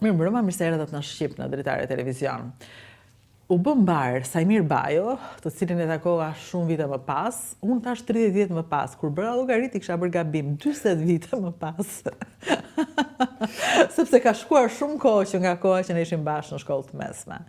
Mirë mbrëma, mirë se erdhët në Shqip në Dritare Televizion. U bë mbar Sajmir Bajo, të cilin e takova shumë vite më pas. Unë thash 30 vjet më pas, kur bëra llogarit i kisha bërë gabim 40 vite më pas. Sepse ka shkuar shumë kohë që nga koha që ne ishim bashkë në shkollë të mesme.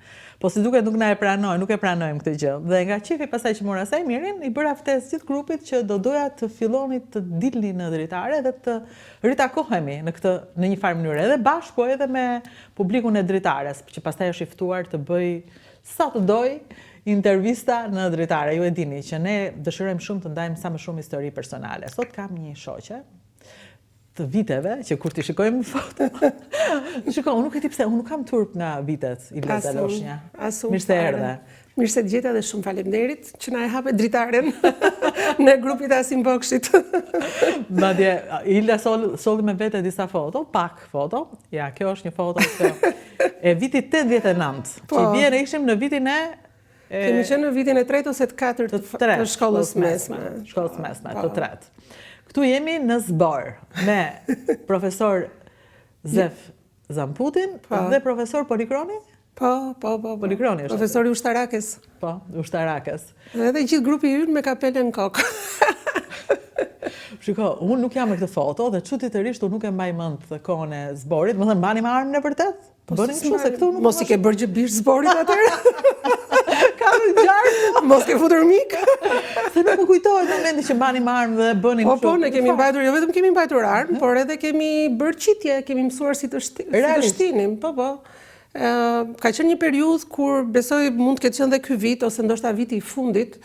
Po si duket nuk na e pranojnë, nuk e pranojmë këtë gjë. Dhe nga qifi pasaj që mora Sajmirin, i bëra ftesë gjithë grupit që do doja të filloni të dilni në Dritare dhe të ritakohemi në një farë mënyrë, edhe bashkë, po edhe me publikun e Dritares, që pastaj është i ftuar të bëj sa të doj intervista në Dritare. Ju e dini që ne dëshirojmë shumë të ndajmë sa më shumë histori personale. Sot kam një shoqe të viteve, që kur t'i shikojmë në foto, shiko, unë nuk e ti pse, unë nuk kam turp nga vitet i Vleza Loshnja. Mirë se erdhe. Mirë se gjeta dhe shumë faleminderit që na e hape Dritaren në grupit Asim Bokshit. Madje, Ilda solli me vete disa foto, pak foto. Ja, kjo është një foto e vitit 89, që i bjerë ishim në vitin e... Kemi qenë në vitin e 3 ose të 4 të shkollës mesme. Shkollës mesme, të 3. Këtu jemi në zbor me profesor Zef Zamputin dhe profesor Polikroni? Po. Polikroni është. Profesori Ushtarakes. Po, Ushtarakes. Edhe gjithë grupi ynë me kapelen kokë. Shiko, unë nuk jam me këtë foto dhe çuditërisht unë nuk e mbaj mend të kohën e zborit. Më thënë, mbani me armën e vërtet? Bënim kështu se këtu nuk... Mos i ke bërë gjë bish zborit atëherë? Ka më gjarë. Mos ke futur mik? Se nuk më kujtohet momenti që mbani me armë dhe bënim kështu. Po, ne kemi mbajtur, jo vetëm kemi mbajtur armë, por edhe kemi bërë qitje, kemi mësuar si të shtinim. Po. Ka qenë një periudhë kur besoj mund të ketë qenë dhe ky vit, ose ndoshta viti i fundit,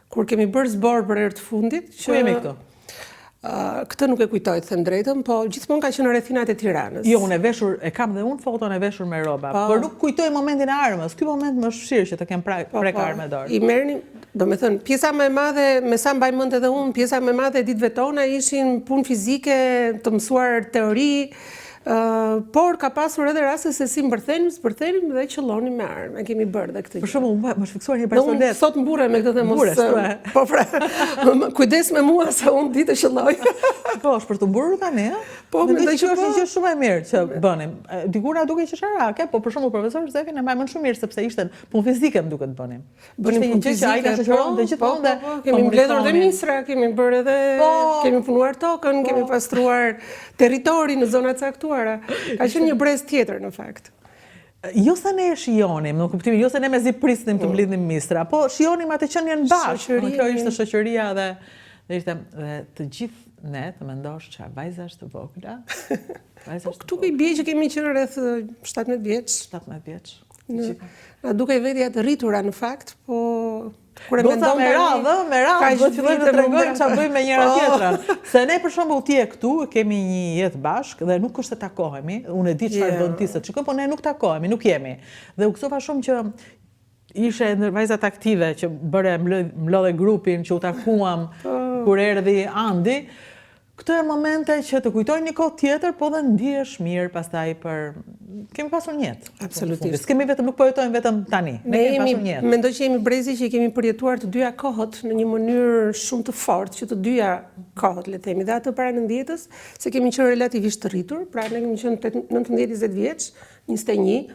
kur kemi bërë zbor për herë të fundit. Ku jemi këtu? Këtë nuk e kujtoj të them drejtën, po gjithmonë ka qenë në rrethinat e Tiranës. Jo, unë e veshur, e kam dhe unë foton e veshur me roba, por nuk kujtoj momentin e armës. Ky moment më shfshir që të kem prek armë dorë. I merrni, domethënë, pjesa më e madhe, me sa mbaj mend edhe unë, pjesa më e madhe e ditëve tona ishin punë fizike, të mësuar teori, por ka pasur edhe raste se si zbërthenim dhe qëllonim me armë. E kemi bërë dhe këtë gjë. Për shembull, më shfiksuar një personalitet. Sot mburrem me këtë dhe mos... Po pra, kujdes me mua se unë ditë qëlloj. Po, është për të mburur tani, a? Po, mendoj që është një gjë shumë e mirë që bënim. Dikuna duke që sharake, po për shembull profesor Zefin e mbaj më shumë mirë sepse ishte punë fizike më duket bënim. Bënim punë fizike, kemi mbledhur dhe misra, kemi bërë edhe, kemi punuar tokën, kemi pastruar territori në zona caktuara. Ka qenë një brez tjetër në fakt. Jo se ne e shijonim, në kuptimin, jo se ne me zi prisnim të mblidhnim misra, po shijonim atë që njën bashkë. Kjo ishte shoqëria dhe të gjithë ne të mendosh që vajza është të vogla. Këtu i bie që kemi qenë rreth 17 vjeç. 17 vjeç. Na duke vetja të rritura në fakt, po kur e mendon me radhë, do të fillojmë të tregojmë çfarë bëjmë me njëra tjetrën. Se ne për shembull ti e këtu kemi një jetë bashkë dhe nuk është të takohemi. Unë e di çfarë bën ti se çikon, po ne nuk takohemi, nuk jemi. Dhe u gëzova shumë që ishe ndër vajzat aktive që mlodhe grupin, që u takuam kur erdhi Andi. Këto e momente që të kujtojnë një kohë tjetër, po dhe ndihesh mirë pastaj për... Kemi pasur një jetë. Absolutisht. Kemi vetëm, nuk po jetojmë vetëm tani. Ne kemi pasur një jetë. Mendoj që jemi brezi që kemi përjetuar të dyja kohët në një mënyrë shumë të fortë, që të dyja kohët, le themi, dhe atë para 90-s, se kemi qenë relativisht të rritur, pra ne kemi qenë 19-20 vjeç, 21,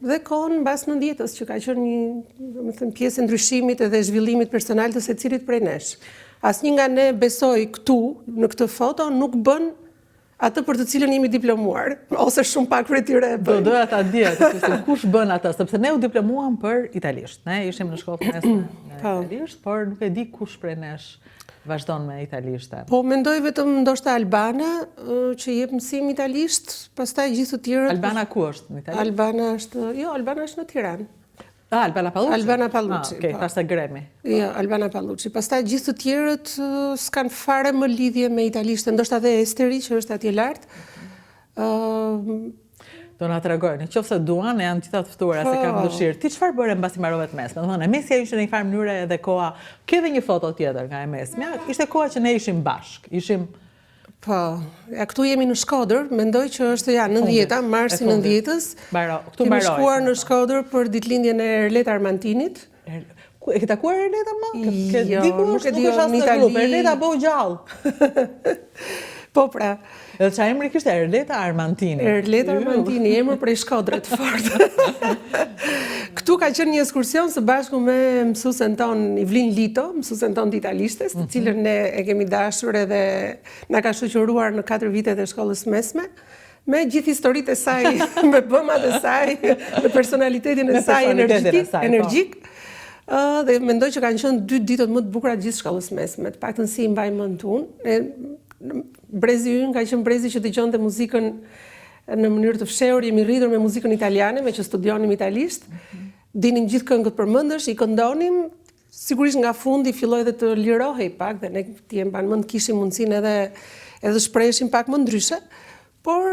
dhe kohën mbas 90-s, që ka qenë një pjesë e ndryshimit edhe zhvillimit personal të secilit prej nesh. Asnjë nga ne besoj këtu, në këtë foto, nuk bën atë për të cilën jemi diplomuar, ose shumë pak për tyre e bën. Doja ta dija, kush bën atë, sepse ne u diplomuam për italisht. Ne ishim në shkollë mesme në italisht, por nuk e di kush prej nesh vazhdon me italishte. Po mendoj vetëm ndoshta Albana që jep mësim italisht, pastaj gjithë të tjerët. Albana ku është në Itali? Albana është në Tiranë. Albana Pallucci? Albana Pallucci. Okej, pastaj Gremi. Jo, Albana Pallucci. Pastaj gjithë të tjerët s'kan fare më lidhje me italishtë, ndoshta dhe Esteri që është atje lart. Do na tregojnë, nëse duan, janë gjitha të ftuara se kam dëshirë. Ti çfarë bëre mbasi mbarove të mesme? Domethënë, mesja ishte në një farë mënyrë edhe koha. Ke edhe një foto tjetër nga e mesmja. Ishte koha që ne ishim bashkë. Po, këtu jemi në Shkodër, mendoj që është 90-a, marsi 90-s. Kemi shkuar në Shkodër për ditëlindjen e Erlet Armantinit. E ke takuar Erleta më? Jo, nuk e di në Itali. Erleta bëu gjallë. Po pra. Edhe çfarë emri kishte? Erleta Armantini. Erleta Armantini, emër prej Shkodrës fort. Këtu ka qenë një ekskursion së bashku me mësuesen ton Ivlin Lito, mësuesen ton italishtes, të cilën ne e kemi dashur edhe na ka shoqëruar në 4 vitet e shkollës mesme, me gjithë historitë e saj, me bëmat e saj, me personalitetin e saj energjik. Dhe mendoj që kanë qenë 2 ditët më të bukura të gjithë shkollës mesme, të paktën si i mbaj mend unë. Brezi ynë ka qenë brezi që dëgjonte muzikën në mënyrë të fshehur, jemi rritur me muzikën italiane, me që studionim italisht. Dinim gjithë këngët përmendesh, i këndonim, sigurisht nga fundi filloi edhe të lirohej pak dhe ne ti e mban mend kishim mundësinë edhe shpreheshim pak më ndryshe, por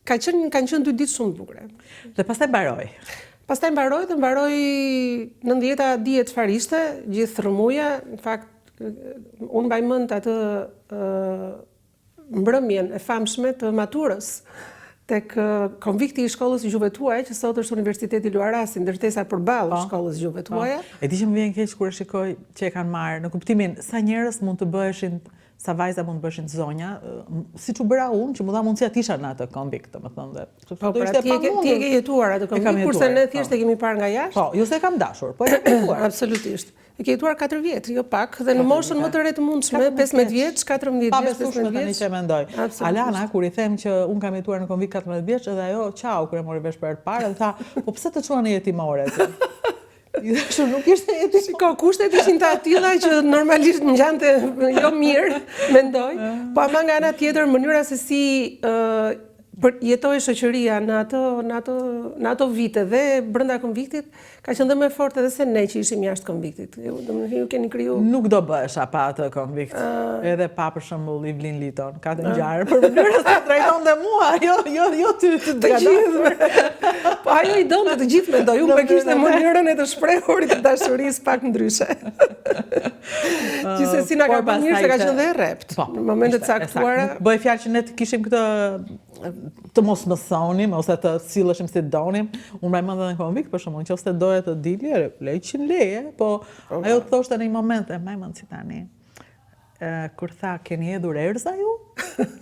kanë qenë 2 ditë shumë të bukura. Dhe pastaj mbaroi. Pastaj mbaroi 90-ta dihet çfarë ishte, gjithë rrëmuja, në fakt unë mbaj mend atë mbrëmjen e famshme të maturës tek konvikti i shkollës Gjuhëve Tuaja, që sot është Universiteti Luarasi, ndërtesa përballë shkollës Gjuhëve Tuaja. E di që më vjen keq kur e shikoj që e kanë marrë në kuptimin sa njerëz mund të bëheshin, sa vajza mund të bëheshin zonja, siç u bëra unë, që më dha mundësia të isha në atë konvikt, domethënë. Po pra, ti e ke jetuar atë konvikt, kurse ne thjesht e kemi parë nga jashtë. Po, jo se kam dashur, po e kam jetuar. Absolutisht. E ke jetuar 4 vjet, jo pak, dhe në moshën më të re të mundshme, 15 vjeç, 14 vjeç, 15 vjeç. Që mendoj. Alana, kur i them që unë kam jetuar në konvikt 14 vjeç, edhe ajo çau kur e mori vesh për herë të parë, dhe tha, po pse të çuani jetimore ti? Nuk ishte jetimore. Shiko, kushtet ishin të atilla që normalisht ngjante jo mirë, mendoj, po ama nga ana tjetër mënyra se si jetoi shoqëria në ato vite dhe brenda konviktit ka qenë dhe më fort edhe se ne që ishim jashtë konviktit. Domethënë ju keni kriju. Nuk do bëhesha pa atë konvikt. Edhe pa për shembull Ivlin Liton, ka të ngjarë për mënyrën se trajtonte mua, jo ty të gjithë. Po ajo i donte të gjithë mendoj, unë kishte mënyrën e të shprehurit të dashurisë pak ndryshe. Gjithsesi na ka bërë mirë se ka qenë dhe rrept. Në momentet e caktuara. Bëj fjalë që ne të kishim të mos mësonim ose të silleshim si donim. Unë mbaj mend edhe në konvikt për shembull, nëse doja të dilje, lej 100 leje, po ajo thoshte në një moment, e mbaj mend si tani. Kur tha, keni hedhur erza ju?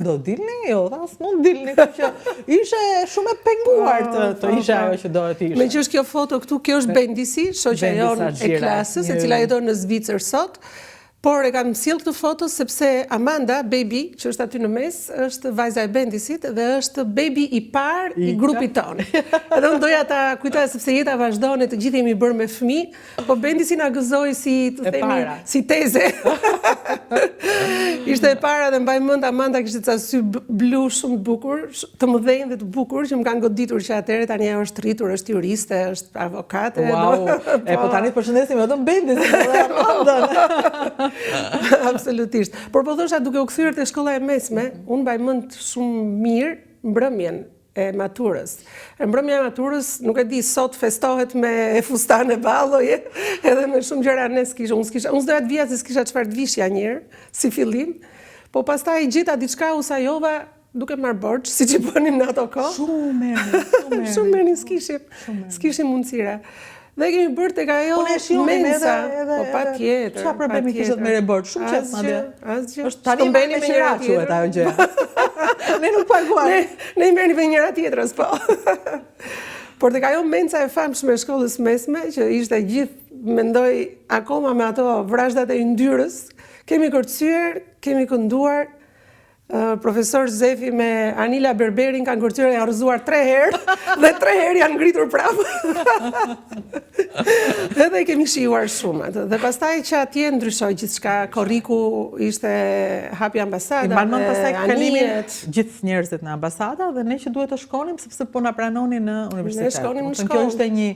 Do dilni? Jo, tha, s'mund dilni, që ishe shumë e penguar të ishe ajo që dohet të ishe. Me që është kjo foto këtu, kjo është Bendisi, shoqja jonë e klasës, e cila jeton në Zvicër sot. Por e kam sjell këtë foto sepse Amanda, baby, që është aty në mes, është vajza e Bendisit dhe është baby i parë i grupit tonë. Edhe unë doja ta kujtoja sepse jeta vazhdon e të gjithë jemi bërë me fëmijë, po Bendisi na gëzoi si të themi si teze. Ishte e para dhe mbaj mend Amanda kishte ca sy blu shumë të bukur, të mëdhenj dhe të bukur që më kanë goditur që atëherë tani ajo është rritur, është juriste, është avokate. Wow. Po tani përshëndesim vetëm Bendisin dhe Amandën. Absolutisht. Por po thosha duke u kthyer te shkolla e mesme, unë mbaj mend shumë mirë mbrëmjen e maturës. Mbrëmja e maturës, nuk e di, sot festohet me fustane balloje, edhe me shumë gjëra ne s'kisha. Unë s'doja të vija se s'kisha çfarë të vishja një herë, si fillim, po pastaj gjeta diçka u sajova duke marrë borxh, siç i bënim në ato kohë. Shumë merrni s'kishim mundësira. Dhe kemi bërë tek ajo mensa, po patjetër. Çfarë problemi kishte të merre borxh? Shumë qet madje. Asgjë. Është tani bëni me njëra tjetër ajo gjë. Ne nuk paguam. Ne i merrni me njëra tjetrës, po. Por tek ajo mensa e famshme e shkollës mesme, që ishte gjithë, mendoj, akoma me ato vrazhdat e yndyrës, kemi kërcyer, kemi kënduar. Profesor Zefi me Anila Berberin kanë kërcyer e arzuar 3 herë dhe 3 herë janë ngritur prapë. Edhe kemi shijuar shumë atë. Dhe pastaj që atje ndryshoi gjithçka, korriku ishte hapi ambasada. I mban pastaj kalimin gjithë njerëzit në ambasada dhe ne që duhet të shkonim sepse po na pranonin në universitet. Ne shkonim në shkollë. Kjo ishte një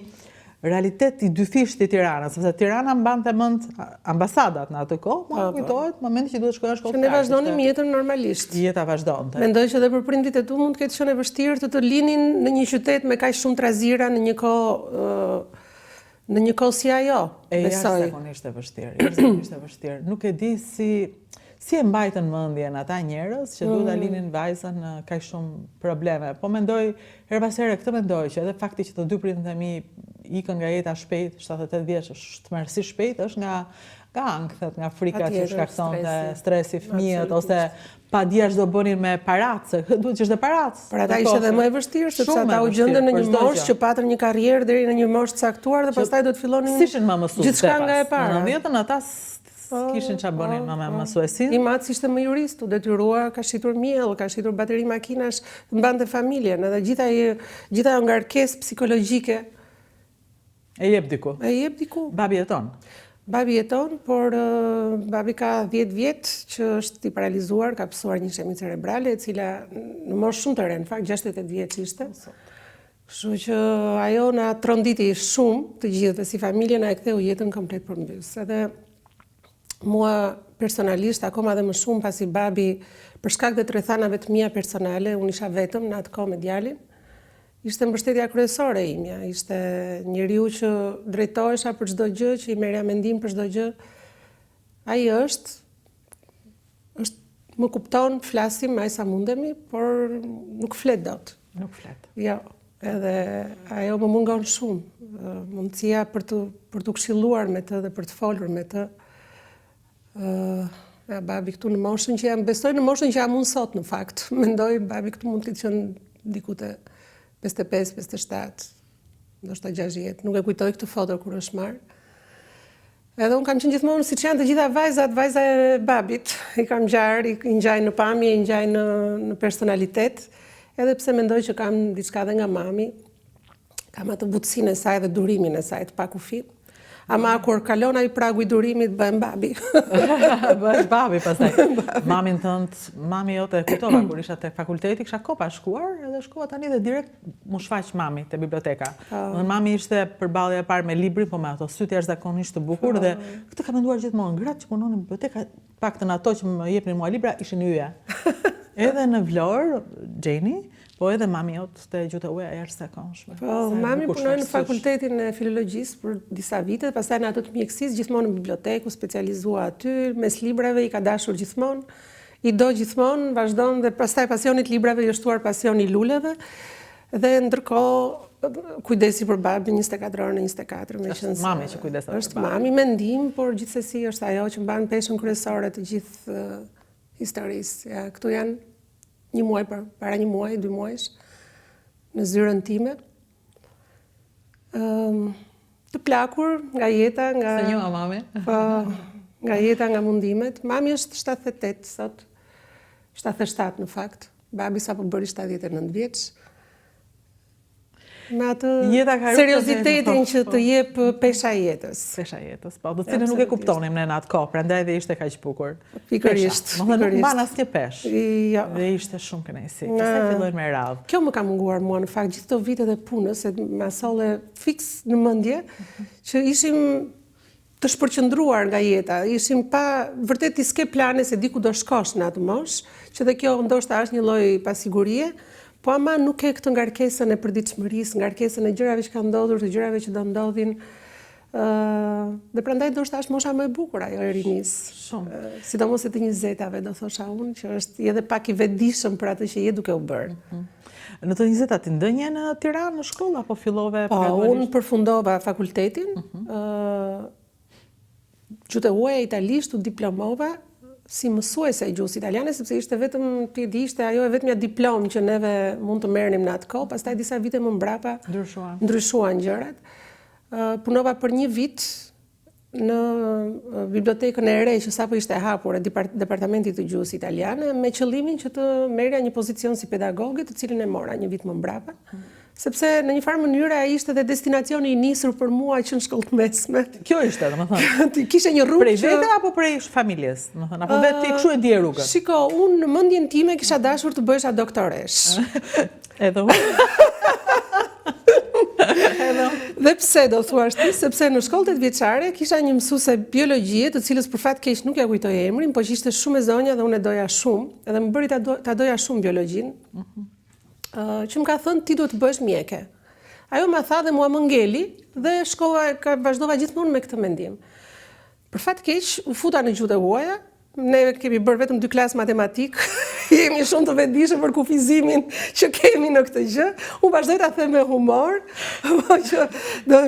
realitet i dyfisht i Tiranës, sepse Tirana mbante mend ambasadat në atë kohë, po kujtohet momenti që duhet shkoja në shkollë. Që ne vazhdonim jetën normalisht. Jeta vazhdonte. Mendoj që edhe për prindit e tu mund të ketë qenë e vështirë të linin në një qytet me kaq shumë trazira në një kohë si ajo. Jashtëzakonisht e vështirë. Nuk e di si e mbajtën mendjen ata njerëz që duhet ta linin vajzën në kaq shumë probleme. Po mendoj her pas here këtë mendoj që edhe fakti që të dy prindët e mi ikën nga jeta shpejt, 78 vjeç është tmerrësisht shpejt, është nga ankthët, nga frika që shkaktonte stresi fëmijët ose pa dia ç'do bënin me paratë, duhet që është dhe paratë. Për ata ishte edhe më e vështirë, sepse ata u gjendën në një moshë që patën një karrierë deri në një moshë të caktuar dhe pastaj do të fillonin gjithçka nga e para. Në 90-ën ata kishin ç'a bënin mësuesin. I maci ishte më jurist, u detyruar, ka shitur miell, ka shitur bateri makinash, mbante familjen, edhe gjitha ajo ngarkesë psikologjike e jep diku. Babi jeton. Babi jeton, por babi ka 10 vjet që është i paralizuar, ka pësuar një shemi cerebrale, e cila në moshë shumë të re, në fakt 68 vjeç ishte. Kështu që ajo na tronditi shumë të gjithëve si familje, na e ktheu jetën komplet përmbys. Edhe mua personalisht, akoma dhe më shumë pasi babi, për shkak të rrethanave të mia personale, unë isha vetëm në atë kohë me djalin, ishte mbështetja kryesore imja, ishte njeriu që drejtohesha për çdo gjë, që i merrja mendim për çdo gjë. Ai është, më kupton, flasim aq sa mundemi, por nuk flet dot. Nuk flet. Jo, edhe ajo më mungon shumë, mundësia për të këshilluar me të dhe për të folur me të. Babi këtu në moshën që jam, besoj në moshën që jam unë sot në fakt. Mendoj babi këtu mund të qenë diku te 55, 57, ndoshta 60, nuk e kujtoj këtë foto kur është marrë. Edhe unë kam qenë gjithmonë siç janë të gjitha vajzat, vajza e babit. I kam ngjarë, i ngjaj në pamje, i ngjaj në personalitet, edhe pse mendoj që kam diçka edhe nga mami, kam atë butësinë e saj dhe durimin e saj të pakufit. Ama kur kalon ai pragu i durimit, bëhem babi. Bëhesh babi pastaj. Mamin tënd, mami jote e kujtova kur isha te fakulteti, kisha kopa shkuar, edhe shkova tani dhe direkt mu shfaq mami te biblioteka. Mami ishte përballja e parë me libri, po me ato sytë jashtëzakonisht të bukur dhe këtë kam menduar gjithmonë, gratë që punonin në biblioteka, paktën ato që më jepnin mua libra ishin yje. Edhe në Vlorë, Gjeni, po edhe mami jote te gjuhë e jashtëzakonshme. Po, mami punoi në fakultetin e filologjisë për disa vite, pastaj në ato të mjekësisë, gjithmonë në bibliotekë, u specializua aty, mes librave i ka dashur gjithmonë, i do gjithmonë, vazhdon dhe pastaj pasioni i librave i shtuar pasioni i luleve, dhe ndërkohë kujdesi për babin 24 orë në 24, Është mami që kujdeset për babin. Është mami me ndihmë, por gjithsesi është ajo që mban peshën kryesore të gjithë historisë. Ja, këtu janë një muaj, para një muaj, 2 muajsh, në zyrën time. Të plakur nga jeta, nga... Se njoha mami? Po, nga jeta, nga mundimet. Mami është 78 sot, 77 në fakt. Babi sa po bëri 79 vjeç. Me atë seriozitetin që të jep pesha jetës. Pesha jetës, po, do të cilën nuk e kuptonim në atë kohë, prandaj dhe ishte kaq bukur. Pikërisht. Nuk mban asnjë peshë. Jo. Dhe ishte shumë kënaqësi. Pastaj filloi me radhë. Kjo më ka munguar mua në fakt gjithë këto vitet e punës, se më solle fiks në mendje që ishim të shpërqendruar nga jeta, ishim pa vërtet i ske plane se diku do shkosh në atë moshë, që dhe kjo ndoshta është një lloj pasigurie. Po ama nuk e këtë ngarkesën e përditshmërisë, ngarkesën e gjërave që kanë ndodhur, të gjërave që do ndodhin. Dhe prandaj ndoshta është mosha më e bukur ajo e rinisë. Shumë. Sidomos e të 20-tave, do thosha unë, që është edhe pak i vetëdijshëm për atë që je duke u bërë. Në të 20-tat ti ndënje në Tiranë në shkollë apo fillove? Po, unë përfundova fakultetin, gjuhë e huaja italisht u diplomova si mësuese e gjuhës italiane, sepse ishte vetëm ishte ajo e vetmja diplomë që neve mund të merrnim në atë kohë, pastaj disa vite më mbrapa ndryshuan gjërat. Punova për 1 vit në bibliotekën e re që sapo ishte hapur e departamentit të gjuhës italiane, me qëllimin që të merrja një pozicion si pedagoge, të cilin e mora 1 vit më mbrapa. Sepse në një farë mënyrë ai ishte dhe destinacioni i nisur për mua që në shkollë të mesme. Kjo ishte, domethënë. Kishe një rrugë prej vete apo prej familjes, domethënë, apo vetë ti kshu e ndje rrugën? Shiko, unë në mendjen time kisha dashur të bëhesha doktoresh. Edhe unë. Dhe pse do thuash ti, sepse në shkollët e vjeçare kisha një mësuese biologjie, të cilës për fat keq nuk ja kujtoj emrin, po që ishte shumë e zonja dhe unë e doja shumë, edhe më bëri ta doja shumë biologjinë. Që më ka thënë ti duhet të bësh mjeke. Ajo më tha dhe mua më ngeli dhe vazhdova gjithmonë me këtë mendim. Për fat keq u futa në gjuhët e huaja ne kemi bërë vetëm 2 klasë matematik, jemi shumë të vetëdijshëm për kufizimin që kemi në këtë gjë. Unë vazhdoj ta them me humor, po që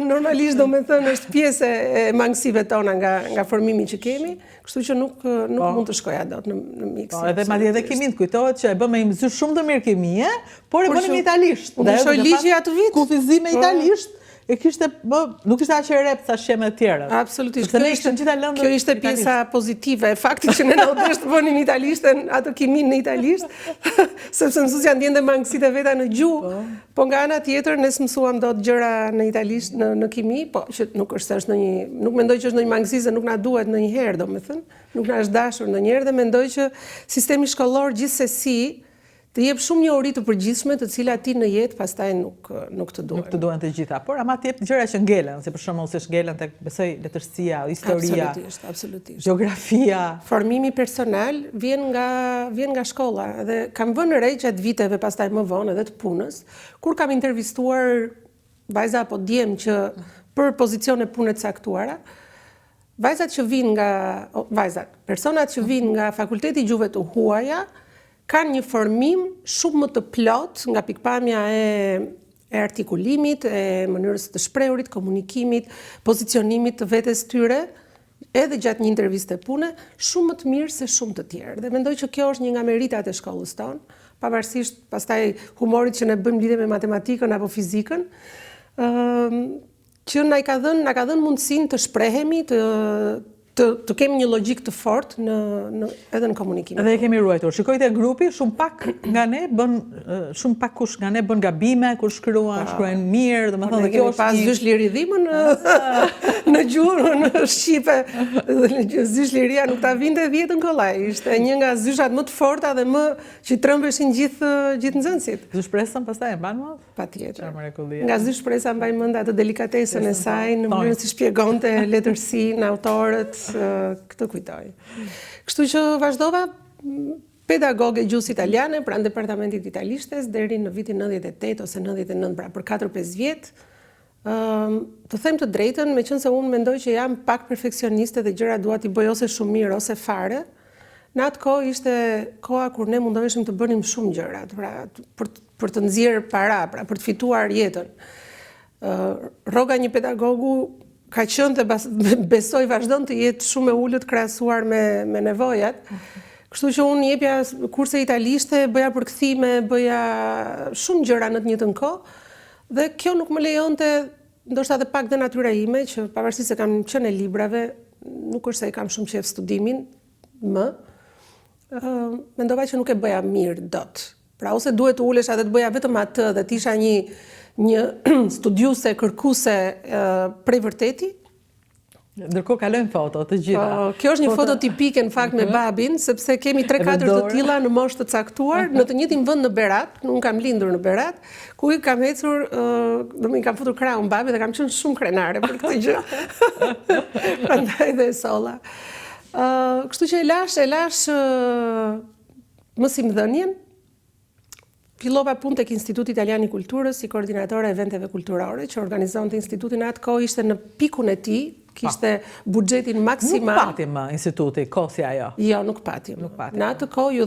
normalisht do me thënë është pjesë e mangësive tona nga formimi që kemi, kështu që nuk mund të shkoja dot në mix. Po, edhe madje edhe kimin kujtohet që e bëm me një zyrë shumë të mirë kimie, por e bënim italisht. Unë shoj ligji atë vit. Kufizime italisht. E kishte, nuk ishte aq e rep sa sheme të tjera. Absolutisht. Kjo ishte pjesa pozitive e faktit që ne na u desh të bënim italishten, atë kimin në italisht, sepse mësuesja ndjente mangësitë e veta në gjuhë, po nga ana tjetër ne s'mësuam dot gjëra në italisht në kimi, po që nuk mendoj që është ndonjë mangësi se nuk na duhet ndonjëherë, domethënë, nuk na është dashur ndonjëherë dhe mendoj që sistemi shkollor gjithsesi të jep shumë njohuri të përgjithshme, të cilat ti në jetë pastaj nuk të duhen. Nuk të duhen të gjitha, por ama të jep gjëra që ngelen, si për shembull se ngelen tek besoj letërsia, historia, absolutisht. Gjeografia. Formimi personal vjen nga shkolla dhe kam vënë re gjatë viteve pastaj më vonë edhe të punës, kur kam intervistuar vajza apo djem që për pozicione pune të caktuara, personat që vinë nga Fakulteti i Gjuhëve të Huaja kanë një formim shumë më të plot nga pikpamja e artikulimit, e mënyrës të shprehurit, komunikimit, pozicionimit të vetes tyre, edhe gjatë një interviste pune, shumë më të mirë se shumë të tjerë. Dhe mendoj që kjo është një nga meritat e shkollës tonë, pavarësisht pastaj humorit që ne bëjmë lidhje me matematikën apo fizikën, që na ka dhënë mundësinë të shprehemi, të kemi një logjik të fortë edhe në komunikim. Dhe e kemi ruajtur. Shikojte grupi, shumë pak kush nga ne bën gabime, kur shkruajnë mirë, domethënë dhe kjo është pas zysh liridhimën në gjuhën në shqipe. Zysh liria nuk ta vinte 10 kollaj, ishte një nga zyshat më të forta dhe më që trembeshin gjithë nxënësit. Zysh shpresën pastaj e mban më? Patjetër. Nga zysh shpresa mbaj mend atë delikatesën e saj, në mënyrën si shpjegonte letërsinë, autorët, këtë kujtoj. Kështu që vazhdova pedagoge gjuhës italiane pranë departamentit italishtes deri në vitin 98 ose 99, pra për 4-5 vjet. Të them të drejtën, meqense unë mendoj që jam pak perfeksioniste dhe gjëra dua t'i bëj ose shumë mirë ose fare, në atë kohë ishte koha kur ne mundoheshim të bënim shumë gjëra, pra për të nxjerrë para, pra për të fituar jetën. Rroga një pedagogu ka qenë dhe besoj vazhdon të jetë shumë e ulët krahasuar me nevojat. Kështu që unë jepja kurse italishte, bëja përkthime, bëja shumë gjëra në të njëjtën kohë, dhe kjo nuk më lejonte, ndoshta edhe pak dhe natyra ime, që pavarësisht se kam qenë e librave, nuk është se e kam shumë qejf studimin mendova që nuk e bëja mirë dot. Pra ose duhet të ulesha dhe të bëja vetëm atë dhe të isha një studiuse, kërkuese prej vërteti. Ndërkohë kalojnë foto të gjitha. Kjo është një foto tipike në fakt me babin, sepse kemi 3-4 të tilla në moshë të caktuar, në të njëjtin vend në Berat, unë kam lindur në Berat, ku i kam ecur, i kam futur krahun babit dhe kam qenë shumë krenare për këtë gjë. Prandaj dhe e solla. Kështu që e lash mësimdhënien. Fillova punë tek Instituti Italian i Kulturës si koordinatore e eventeve kulturore, që organizonte instituti në atë kohë, ishte në pikun e tij, kishte buxhetin maksimal. Nuk patim instituti, kosi ajo. Jo, nuk patim. Në atë kohë ju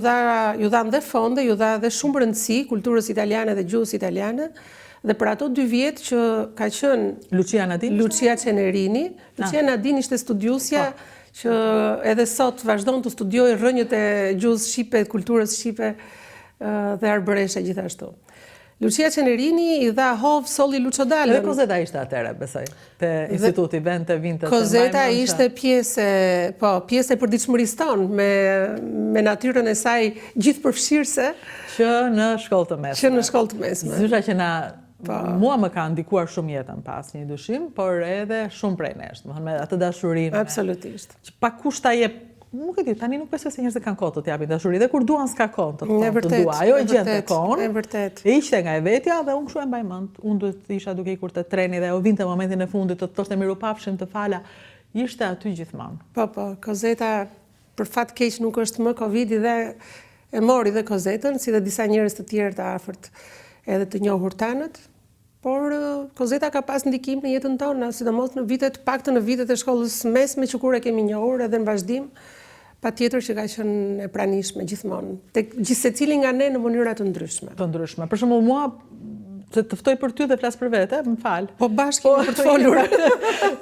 dhan dhe fonde, ju dha dhe shumë rëndësi kulturës italiane dhe gjuhës italiane, dhe për ato 2 vjet që ka qenë Lucia Cenerini. Lucia Nadin ishte studiusja që edhe sot vazhdon të studiojë rrënjët e gjuhës shqipe, kulturës shqipe, dhe arbëreshe gjithashtu. Lucia Cenerini i dha hov solli Luçodalën. Dhe Kozeta ishte atëre, besoj, te instituti, vinte të Kozeta ishte pjesë e përditshmërisë tonë, me natyrën e saj gjithëpërfshirëse. Që në shkollë të mesme. Zysha që mua më ka ndikuar shumë jetën pas një dyshim, por edhe shumë prej nesh, me atë dashurinë. Absolutisht. Që pa kush ta jep. Nuk e di, tani nuk besoj se njerëzit kanë kohë të t'japin dashuri, dhe kur duan s'ka kohë të dua. Ajo e gjente kohën. E ishte nga e vetja dhe unë kështu e mbaj mend. Unë duhet të isha duke ikur te treni dhe u vinte momentin e fundit të thoshte mirupafshim, të fala. Ishte aty gjithmonë. Po, Kozeta për fat keq nuk është më Covidi dhe e mori dhe Kozetën, si dhe disa njerëz të tjerë të afërt edhe të njohur tanët. Por Kozeta ka pas ndikim në jetën tonë, sidomos në paktën në vitet e shkollës mesme që kur e kemi njohur edhe në vazhdim. Patjetër që ka qenë e pranishme gjithmonë, tek secili nga ne në mënyra të ndryshme. Të ndryshme. Për shembull, mua se të ftoj për ty dhe flas për vete, më fal. Po bashkë kemi për të folur.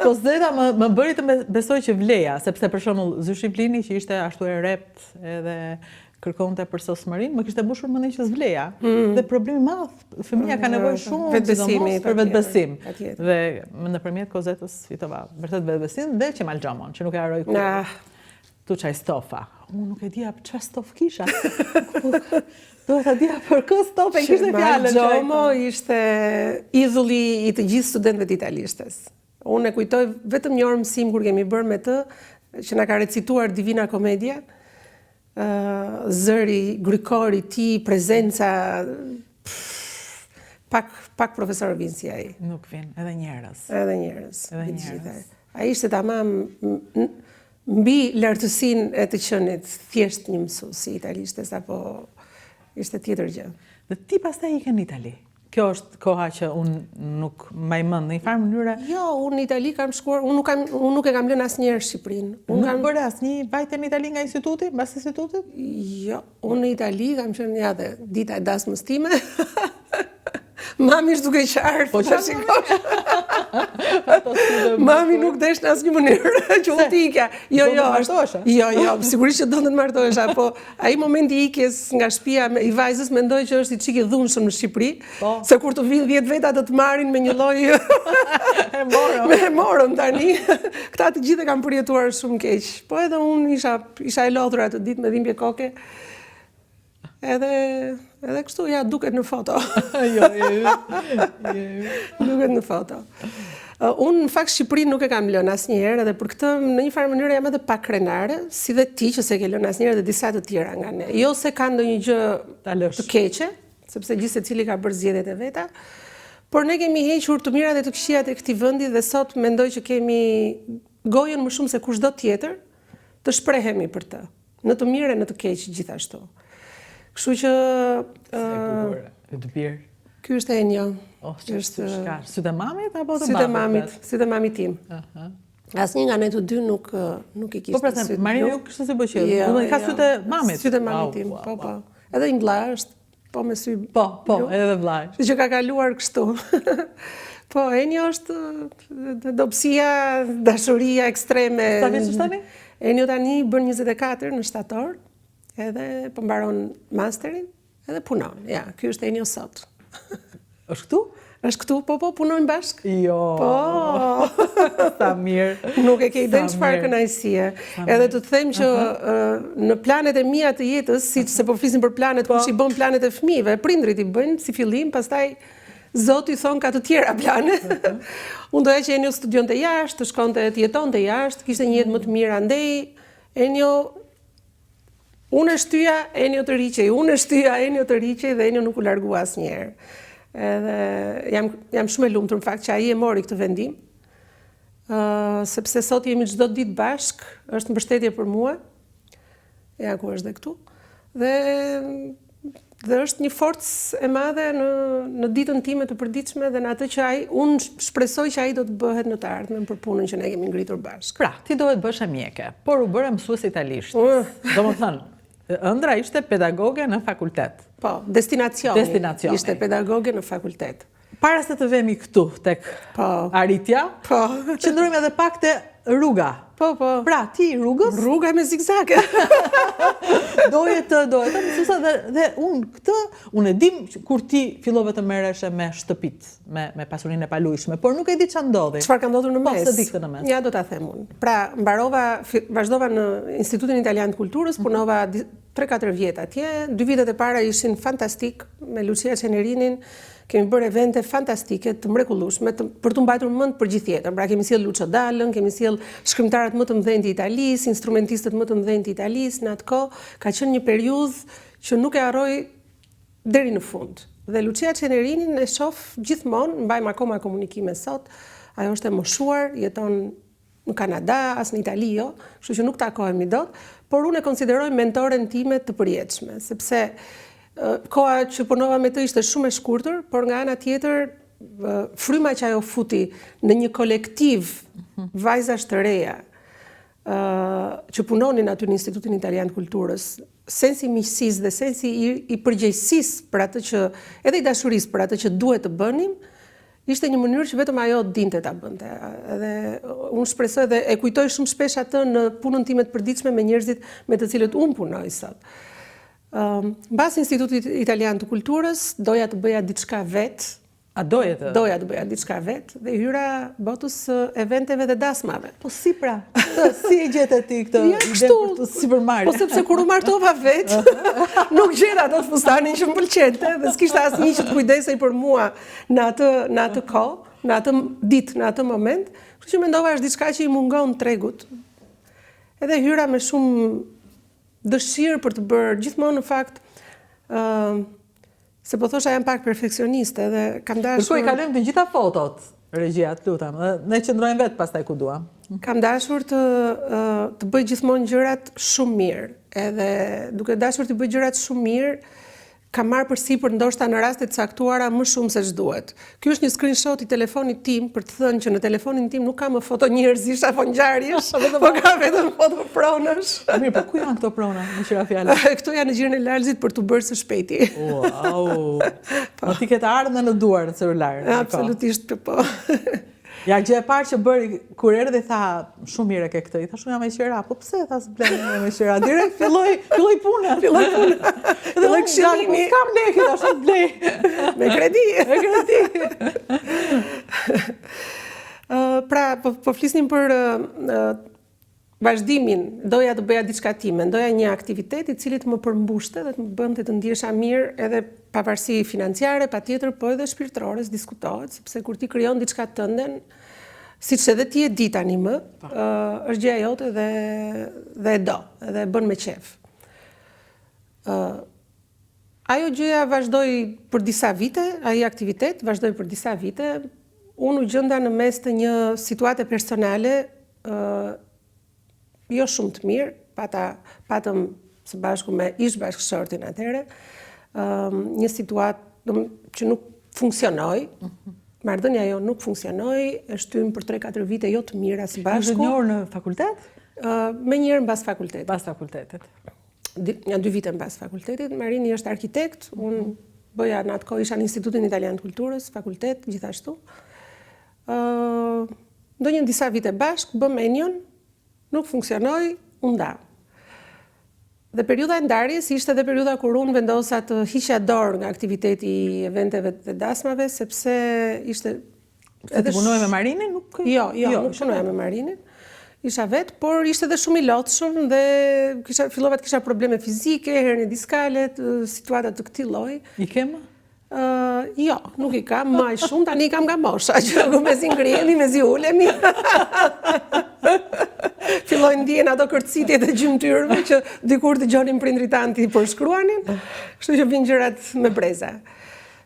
Po Zeta më bëri të besoj që vleja, sepse për shembull Zyshi Plini që ishte ashtu e rept edhe kërkonte për sosmërinë, më kishte mbushur mendin që s'vleja. Dhe problemi i madh, fëmia ka nevojë shumë për vetbesim. Dhe nëpërmjet Kozetës fitova vërtet vetbesim dhe Qemal Xhamon, që nuk e haroj kurrë. Tu çaj stofa. Unë nuk e dija çfarë stof kisha. Duhet ta dija për kë stofe kishte fjalën. Xhamo ishte idhulli i të gjithë studentëve italishtes. Unë e kujtoj vetëm një orë mësim kur kemi bërë me të, që na ka recituar Divina Commedia. Zëri, grykori i tij, prezenca pak profesor vin si ai. Nuk vin, edhe njerëz. Edhe njerëz. Ai ishte tamam mbi lartësinë e të qenit thjesht një mësues si italishtes apo ishte tjetër gjë. Dhe ti pastaj ike në Itali. Kjo është koha që unë nuk mbaj mend në një farë mënyre. Jo, unë në Itali kam shkuar, unë nuk e kam lënë asnjëherë Shqipërinë. Nuk bëre asnjë vajtje në Itali nga instituti, mbas institutit? Jo, unë në Itali kam qenë ja dhe dita e dasmës time. Mami është duke qarë, po që shikosh. Mami nuk desh në asnjë mënyrë që unë t'ikja. Jo, sigurisht që do të martohesha, po ai momenti i ikjes nga shtëpia i vajzës mendoj që është i çik i dhunshëm në Shqipëri, se kur të vinë 10 veta do të marrin me një lloj e morëm tani. Këta të gjithë e kanë përjetuar shumë keq. Po edhe unë isha e lodhur atë ditë me dhimbje koke. Edhe kështu, ja, duket në foto. Duket në foto. Unë, në fakt, Shqipërinë nuk e kam lënë asnjëherë, edhe për këtë, në një farë mënyrë jam edhe pak krenare, si dhe ti që se ke lënë asnjëherë dhe disa të tjera nga ne. Jo se ka ndonjë gjë të keqe, sepse gjithë secili ka bërë zgjedhjet e veta, por ne kemi hequr të mirat dhe të këqijat e këtij vendi dhe sot mendoj që kemi gojën më shumë se kushdo tjetër të shprehemi për të, në të mirë e në të keq gjithashtu. Kështu që ky është Enio. Është sytë e mamit apo të babit? Sytë e mamit tim. Asnjë nga ne të dy nuk i kishte. Po pra, Marini nuk kishte si bëqell. Do ka sytë e mamit. Sytë e mamit tim, po. Edhe një vlla është, po me sy. Po, edhe vllai. Që ka kaluar kështu. Po, Enio është dobësia, dashuria ekstreme. Sa vjeç është tani? Enio tani bën 24 në shtator. Edhe po mbaron masterin, edhe punon. Ja, ky është Enio sot. Është këtu? Është këtu, po, punojnë bashkë. Jo. Po. Sa mirë. Nuk e ke iden çfarë kënaqësie. Edhe të them që në planet e mia të jetës, siç se po flisim për planet, kush i bën planet e fëmijëve, prindrit i bëjnë si fillim, pastaj Zoti thon ka të tjera plane. Unë doja që Enio studionte jashtë, të shkonte të jetonte jashtë, kishte një jetë më të mirë andej. Enio unë e shtyja, Enio të riqej, unë e shtyja, Enio të riqej dhe Enio nuk u largua asnjëherë. Edhe jam shumë e lumtur në fakt që ai e mori këtë vendim, sepse sot jemi çdo ditë bashk, është mbështetje për mua, ja ku është dhe këtu, dhe është një forcë e madhe në ditën time të përditshme dhe në atë që unë shpresoj që ai do të bëhet në të ardhmen për punën që ne kemi ngritur bashkë. Pra, ti dohet bësh mjeke, por u bëre mësuese italisht. Domethënë, ëndra ishte pedagoge në fakultet. Po, destinacioni. Ishte pedagoge në fakultet. Para se të vemi këtu tek arritja, qëndrojmë edhe pak te rruga. Po. Pra, ti rrugës? Rruga me zigzage. Doje të mësuesa dhe unë e dim kur ti fillove të merreshe me shtëpit, me pasurinë e palujshme, por nuk e di çfarë ndodhi. Çfarë ka ndodhur në mes? Po, se di këtë në mes. Ja, do ta them unë. Pra, vazhdova në Institutin Italian të Kulturës, punova 3-4 vjet atje. 2 vitet e para ishin fantastik me Lucia Cenerinin. Kemi bërë evente fantastike, të mrekullueshme, për të mbajtur mend për gjithë jetën. Pra kemi sjell Lucio Dallën, kemi sjell shkrimtarët më të mëdhenj të Italisë, instrumentistët më të mëdhenj të Italisë. Në atë kohë ka qenë një periudhë që nuk e harroj deri në fund. Dhe Lucia Cenerinin e shoh gjithmonë, mbajmë akoma komunikime sot. Ajo është e moshuar, jeton në Kanada, as në Itali jo, kështu që nuk takohemi dot, por unë e konsideroj mentoren time të përjetshme, sepse koha që punova me të ishte shumë e shkurtër, por nga ana tjetër fryma që ajo futi në një kolektiv vajzash të reja, që punonin aty në Institutin Italian të Kulturës, sensi i miqësisë dhe sensi i përgjegjësisë për atë që, edhe i dashurisë për atë që duhet të bënim, ishte një mënyrë që vetëm ajo dinte ta bënte. Edhe unë shpresoj dhe e kujtoj shumë shpesh atë në punën time të përditshme me njerëzit me të cilët unë punoj sot. Mbas Institutit Italian të Kulturës, doja të bëja diçka vetë. A doje të? Doja të bëja diçka vetë dhe hyra botës eventeve dhe dasmave. Po si pra? Si e gjetë ti këtë ide për të sipërmarrje? Po sepse kur u martova vetë, nuk gjeta ato fustanin që më pëlqente dhe s'kishte asnjë që të kujdesej për mua në atë kohë, në atë ditë, në atë moment, kështu që mendova është diçka që i mungon tregut. Edhe hyra me shumë dëshirë për të bërë, gjithmonë në fakt, se po thosha jam pak perfeksioniste dhe kam dashur... Kërkoj kalojmë të gjitha fotot, regjia, të lutem, ne qëndrojmë vetë pastaj ku duam. Kam dashur të bëj gjithmonë gjërat shumë mirë, edhe duke dashur të bëj gjërat shumë mirë, kam marrë përsipër ndoshta në raste të caktuara më shumë se ç'duhet. Ky është një screenshot i telefonit tim për të thënë që në telefonin tim nuk ka më foto njerëzish apo ngjarjesh, po ka vetëm foto pronësh. Mirë, po ku janë këto prona, me qira fjala? Këto janë në gjirin e Lalzit për t'u bërë së shpejti. Wow. Po ti ke të ardhën në duar në celular. Absolutisht po. Ja, gjë e parë që bëri kur erdhi tha, shumë mirë ke këtë. I thash unë jam me qira, po pse tha s'blen me qira? Direkt filloi puna. Filloi këshillimi. Kam lekë, tash blej. Me kredi. Me kredi. Pra, po flisnim për vazhdimin, doja të bëja diçka time, doja një aktivitet i cili të më përmbushte dhe të më bënte të ndihesha mirë edhe pavarësi financiare, patjetër, po edhe shpirtërore, diskutohet, sepse kur ti krijon diçka tënden, siç edhe ti e di tani më, është gjëja jote dhe e do, edhe e bën me qef. Ajo gjëja vazhdoi për disa vite, ai aktivitet vazhdoi për disa vite. Unë u gjenda në mes të një situate personale jo shumë të mirë, patëm së bashku me ish bashkëshortin atëherë, një situatë që nuk funksionoi, marrëdhënia jo nuk funksionoi, e shtym për 3-4 vite jo të mira së bashku. Inxhinior në fakultet? Me njëherë mbas fakultetit. Mbas fakultetit. Janë 2 vite mbas fakultetit. Marini është arkitekt, unë bëja në atë kohë isha në Institutin Italian të Kulturës, fakultet, gjithashtu. Ndonjë disa vite bashkë, bëm Enion, nuk funksionoi, u nda. Dhe periudha e ndarjes ishte edhe periudha kur unë vendosa të hiqja dorë nga aktiviteti i eventeve dhe dasmave, sepse ishte... Se të punoj me Marinin? Jo, nuk punoja me Marinin. Isha vetë, por ishte dhe shumë i lotshëm dhe fillova të kisha probleme fizike, hernie diskale, situata të këtij lloji. I kemë? Jo, nuk i kam më shumë, tani i kam nga mosha, që mezi ngrihemi, mezi ulemi. Fillojnë ndjen ato kërcitje të gjymtyrëve që dikur dëgjonin prindrit tanë ti përshkruanin, kështu që vinë gjërat me breza.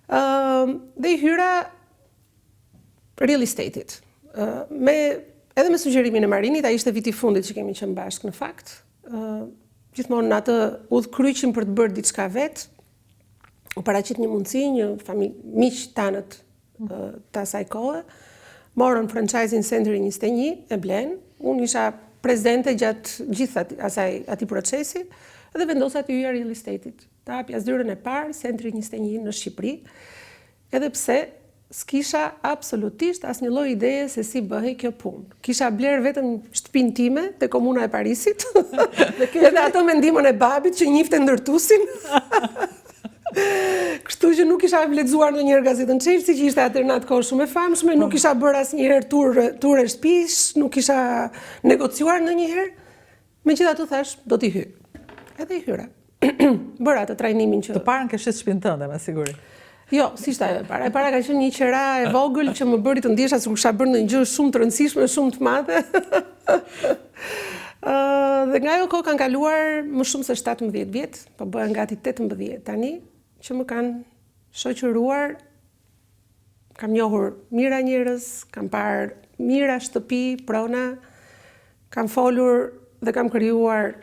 Dhe i hyra real estate-it. Edhe me sugjerimin e Marinit, ai ishte viti i fundit që kemi qenë bashkë në fakt. Gjithmonë në atë udhkryqim për të bërë diçka vetë, u paraqit një mundësi, një miq tanët të asaj kohe, morën franchising centrin 21 e Blen, unë isha prezente gjatë gjithë atij procesi dhe vendosa të hyja real estate-it. Ta hapja zyrën e parë, centri 21 në Shqipëri, edhe pse s'kisha absolutisht asnjë lloj ideje se si bëhej kjo punë. Kisha bler vetëm shtëpinë time te Komuna e Parisit, edhe ato me ndihmën e babit që njifte ndërtuesin. Kështu që nuk isha lexuar ndonjëherë gazetën Chelsea, që ishte atëherë në atë kohë shumë e famshme, nuk isha bërë asnjëherë tur e shtëpish, nuk isha negociuar ndonjëherë. Megjithatë thash, do t'i hyj. Edhe i hyra. Bëra atë trajnimin që... Të parën ke shes shtëpinë tënde, me siguri. Jo, si ishte ajo e para. E para ka qenë një qera e vogël që më bëri të ndjesha sikur kisha bërë ndonjë gjë shumë të rëndësishme, shumë të madhe. Dhe nga ajo kohë kanë kaluar më shumë se 17 vjet, po bëhen gati 18 tani, që më kanë shoqëruar, kam njohur mira njerëz, kam parë mira shtëpi, prona, kam folur dhe kam krijuar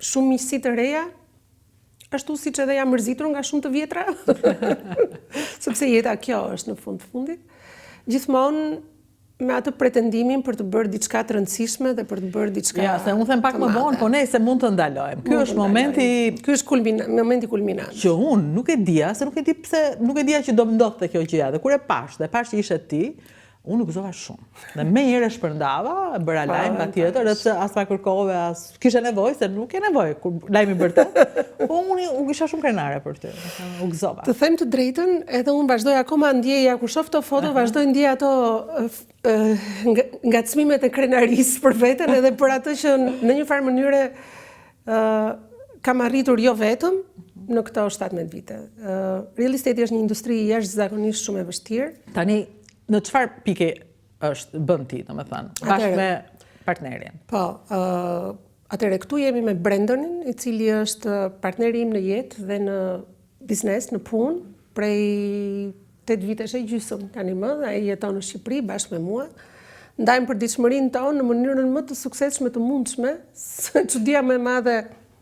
shumë miqësi të reja, ashtu siç edhe jam mërzitur nga shumë të vjetra, sepse jeta kjo është në fund të fundit. Gjithmonë me atë pretendimin për të bërë diçka të rëndësishme dhe për të bërë diçka. Ja, se unë them pak më vonë, po ne se mund të ndalojmë. Ky është Ky është momenti kulminant. Që unë nuk e dija, se nuk e di pse, nuk e dija që do më ndodhte kjo gjëja. Dhe kur e pash që ishe ti, unë nuk gëzova shumë. Dhe me njëre shpërndava, bëra lajm patjetër, edhe as pa kërkove, as kishe nevojë, se nuk e nevojë kur lajmi bërtet. Po unë u kisha shumë krenare për ty. U gëzova. Të them të drejtën, edhe unë vazhdoj akoma ndjeja kur shoh këto foto, vazhdoj ndjej ato ngacmimet e krenarisë për veten, edhe për atë që në një farë mënyre kam arritur jo vetëm në këto 17 vite. Real estate është një industri jashtëzakonisht shumë e vështirë. Tani në çfarë pike është bën ti, domethënë, bashkë me partnerin? Po, atëherë këtu jemi me Brendonin, i cili është partneri im në jetë dhe në biznes, në punë, prej 8 vitesh e gjysmë tani më, ai jeton në Shqipëri bashkë me mua. Ndajmë përditshmërinë tonë në mënyrën më të suksesshme të mundshme. Çudia më e madhe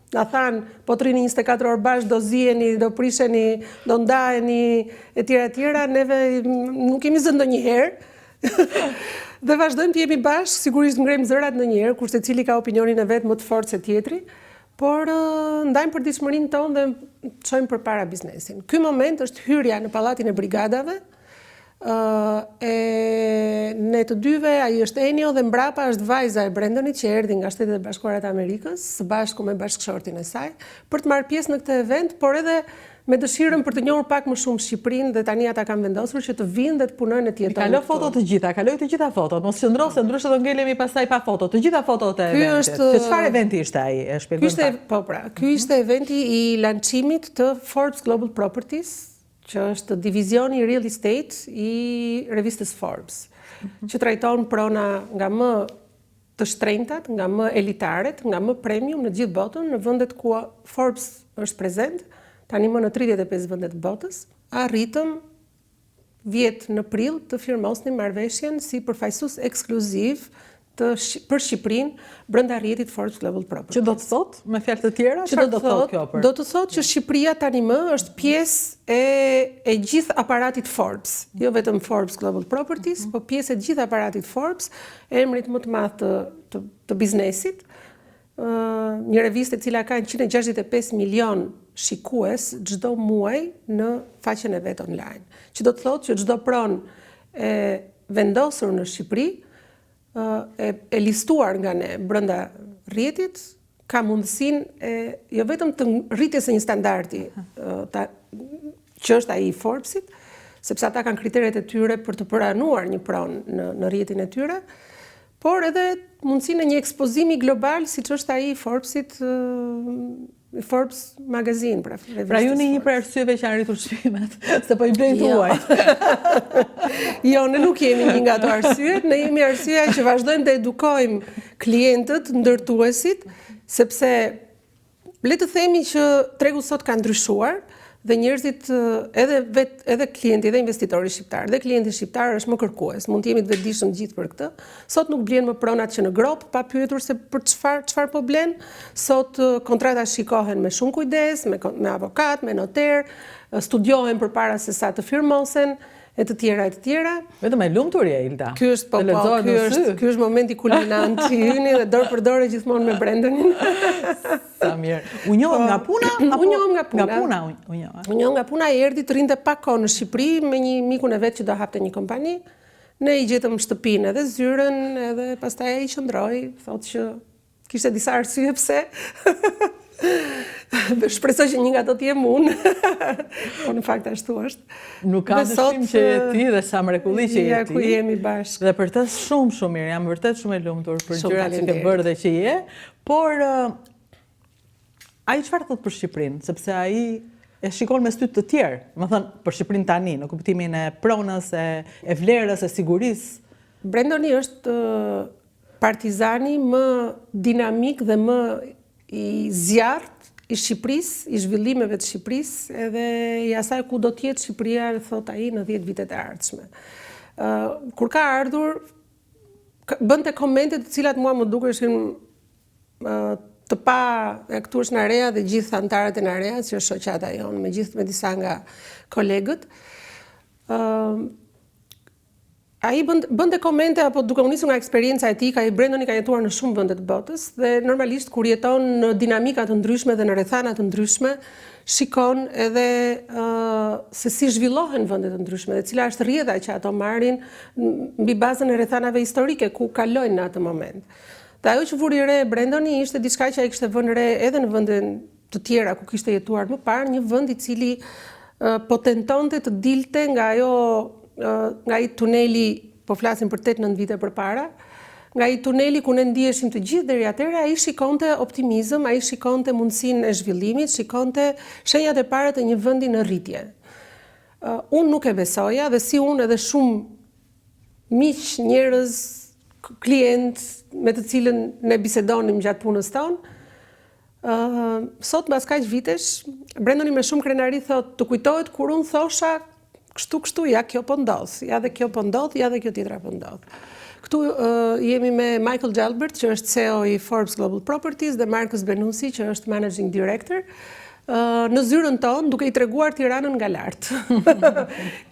na than, po të rini 24 orë bashkë, do ziheni, do prisheni, do ndaheni, etj. Neve nuk kemi zënë ndonjëherë. Dhe vazhdojmë të jemi bashkë, sigurisht ngrejmë zërat ndonjëherë, kur secili ka opinionin e vet më të fortë se tjetri, por ndajmë përditshmërinë tonë dhe çojmë përpara biznesin. Ky moment është hyrja në pallatin e brigadave. Ne të dyve, ai është Enio dhe mbrapa është vajza e Brendonit që erdhi nga Shtetet e Bashkuara të Amerikës, së bashku me bashkëshortin e saj, për të marrë pjesë në këtë event, por edhe me dëshirën për të njohur pak më shumë Shqipërinë dhe tani ata kanë vendosur që të vinë dhe të punojnë e të jetojnë. Kaloj fotot të gjitha, mos qëndro se ndryshe do ngelemi pastaj pa foto, të gjitha fotot e eventit. Që çfarë eventi ishte ai? E shpjegojmë pak. Ky ishte eventi i lançimit të Forbes Global Properties, që është divizioni real estate i revistës Forbes, që trajton prona nga më të shtrenjtat, nga më elitaret, nga më premium në gjithë botën, në vendet ku Forbes është prezent, tani më në 35 vendet të botës. Arritëm vjet në prill të firmosnim marrëveshjen si përfaqësues ekskluziv për Shqipërinë brenda rrjetit Forbes Global Properties. Që do të thotë, me fjalë të tjera, çfarë do të thotë kjo për? Do të thotë që Shqipëria tani më është pjesë e gjithë aparatit Forbes, jo vetëm Forbes Global Properties, po pjesë e gjithë aparatit Forbes, emrit më të madh të biznesit. Një revistë e cila ka 165 milion shikues çdo muaj në faqen e vet online. Që do të thotë që çdo pronë e vendosur në Shqipëri e listuar nga ne brenda rrjetit ka mundësinë jo vetëm të rritjes së një standardi që është ai i Forbesit, sepse ata kanë kriteret e tyre për të pranuar një pronë në rrjetin e tyre, por edhe mundësinë e një ekspozimi global siç është ai i Forbesit, Forbes Magazine, pra ju një për arsyeve që kanë rritur çmimet, se po i blejnë tuaj. Jo, ne nuk jemi një nga ato arsyet, ne jemi arsyeja që vazhdojmë të edukojmë klientët, ndërtuesit, sepse le të themi që tregu sot ka ndryshuar dhe njerëzit edhe klienti dhe investitori shqiptar dhe klienti shqiptar është më kërkues, mund të jemi të vetëdijshëm gjithë për këtë. Sot nuk blen më pronat që në grop pa pyetur se për çfarë po blen. Sot kontratat shikohen me shumë kujdes, me avokat, me noter, studiohen përpara se sa të firmosen, e të tjera. Vetëm e lumtur je, Ilda. Ky është momenti kulminant i hyni dhe dorë për dorë gjithmonë me Brendonin. Sa mirë. U njohëm nga puna? U njohëm nga puna. U njohëm nga puna, erdhi të rinte pak kohë në Shqipëri me një mikun e vet që do hapte një kompani. Ne i gjetëm shtëpinë edhe zyrën, edhe pastaj ai qëndroi, thotë që kishte disa arsye pse. Shpresoj që një nga to t'jem unë, po në fakt ashtu është. Nuk ka dyshim që je ti dhe sa mrekulli që je ti. Ku jemi bashkë. Dhe për të shumë mirë, jam vërtet shumë e lumtur për gjërat që ke bërë dhe që je, por ai çfarë thot për Shqipërinë, sepse ai e shikon me sy të tjerë, më thënë për Shqipërinë tani, në kuptimin e pronës, e vlerës, e sigurisë. Brendoni është partizani më dinamik dhe më i zjarrt i Shqipërisë, i zhvillimeve të Shqipërisë, edhe i asaj ku do të jetë Shqipëria, thot ai, në 10 vitet e ardhshme. Kur ka ardhur, bënte komente të cilat mua më dukeshin të pa, këtu është Narea dhe gjithë antarët e Nareas, që është shoqata jonë, me disa nga kolegët. Ai bënte komente apo duke u nisur nga eksperienca e tij, ai Brendoni ka jetuar në shumë vende të botës dhe normalisht kur jeton në dinamika të ndryshme dhe në rrethana të ndryshme, shikon edhe se si zhvillohen vende të ndryshme dhe cila është rrjedha që ato marrin mbi bazën e rrethanave historike ku kalojnë në atë moment. Dhe ajo që vuri re Brendoni ishte diçka që ai kishte vënë re edhe në vende të tjera ku kishte jetuar më parë, një vend i cili po tentonte të dilte nga ai tuneli, po flasim për 8-9 vite përpara, nga ai tuneli ku ne ndiheshim të gjithë deri atëherë, ai shikonte optimizëm, ai shikonte mundësinë e zhvillimit, shikonte shenjat e para të një vendi në rritje. Unë nuk e besoja dhe si unë edhe shumë miq, njerëz, klient me të cilën ne bisedonim gjatë punës tonë, sot mbas kaq vitesh, Brendoni me shumë krenari thot, të kujtohet kur unë thosha kështu, ja kjo po ndodh, ja dhe kjo po ndodh, ja dhe kjo tjetra po ndodh. Këtu jemi me Michael Jalbert, që është CEO i Forbes Global Properties, dhe Marcus Benusi, që është Managing Director. Në zyrën tonë, duke i treguar Tiranën nga lartë.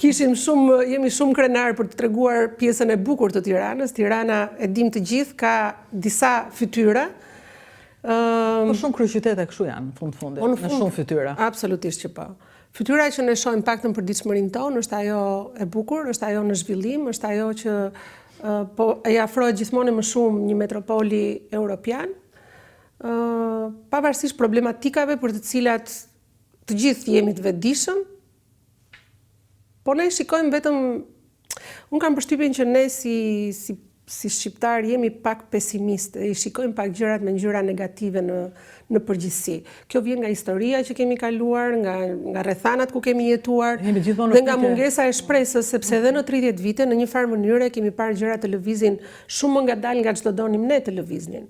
Jemi shumë krenar për të treguar pjesën e bukur të Tiranës. Tirana, e dim të gjithë, ka disa fytyra. Po shumë kryeqytete kështu janë, fundit, në shumë fytyra. Absolutisht që po. Fytyra që ne shohim paktën për ditëshmërinë tonë, është ajo e bukur, është ajo në zhvillim, është ajo që e afrohet gjithmonë më shumë një metropoli europian, pavarësisht problematikave për të cilat të gjithë jemi të vetëdijshëm, po ne shikojmë vetëm, unë kam përshtypjen që ne si shqiptar jemi pak pesimistë, i shikojmë pak gjërat me ngjyra negative në përgjithësi. Kjo vjen nga historia që kemi kaluar, nga rrethanat ku kemi jetuar, dhe nga mungesa e shpresës, sepse edhe në 30 vite në një farë mënyre kemi parë gjërat të lëvizin shumë më ngadalë nga çdo donim ne të lëviznin.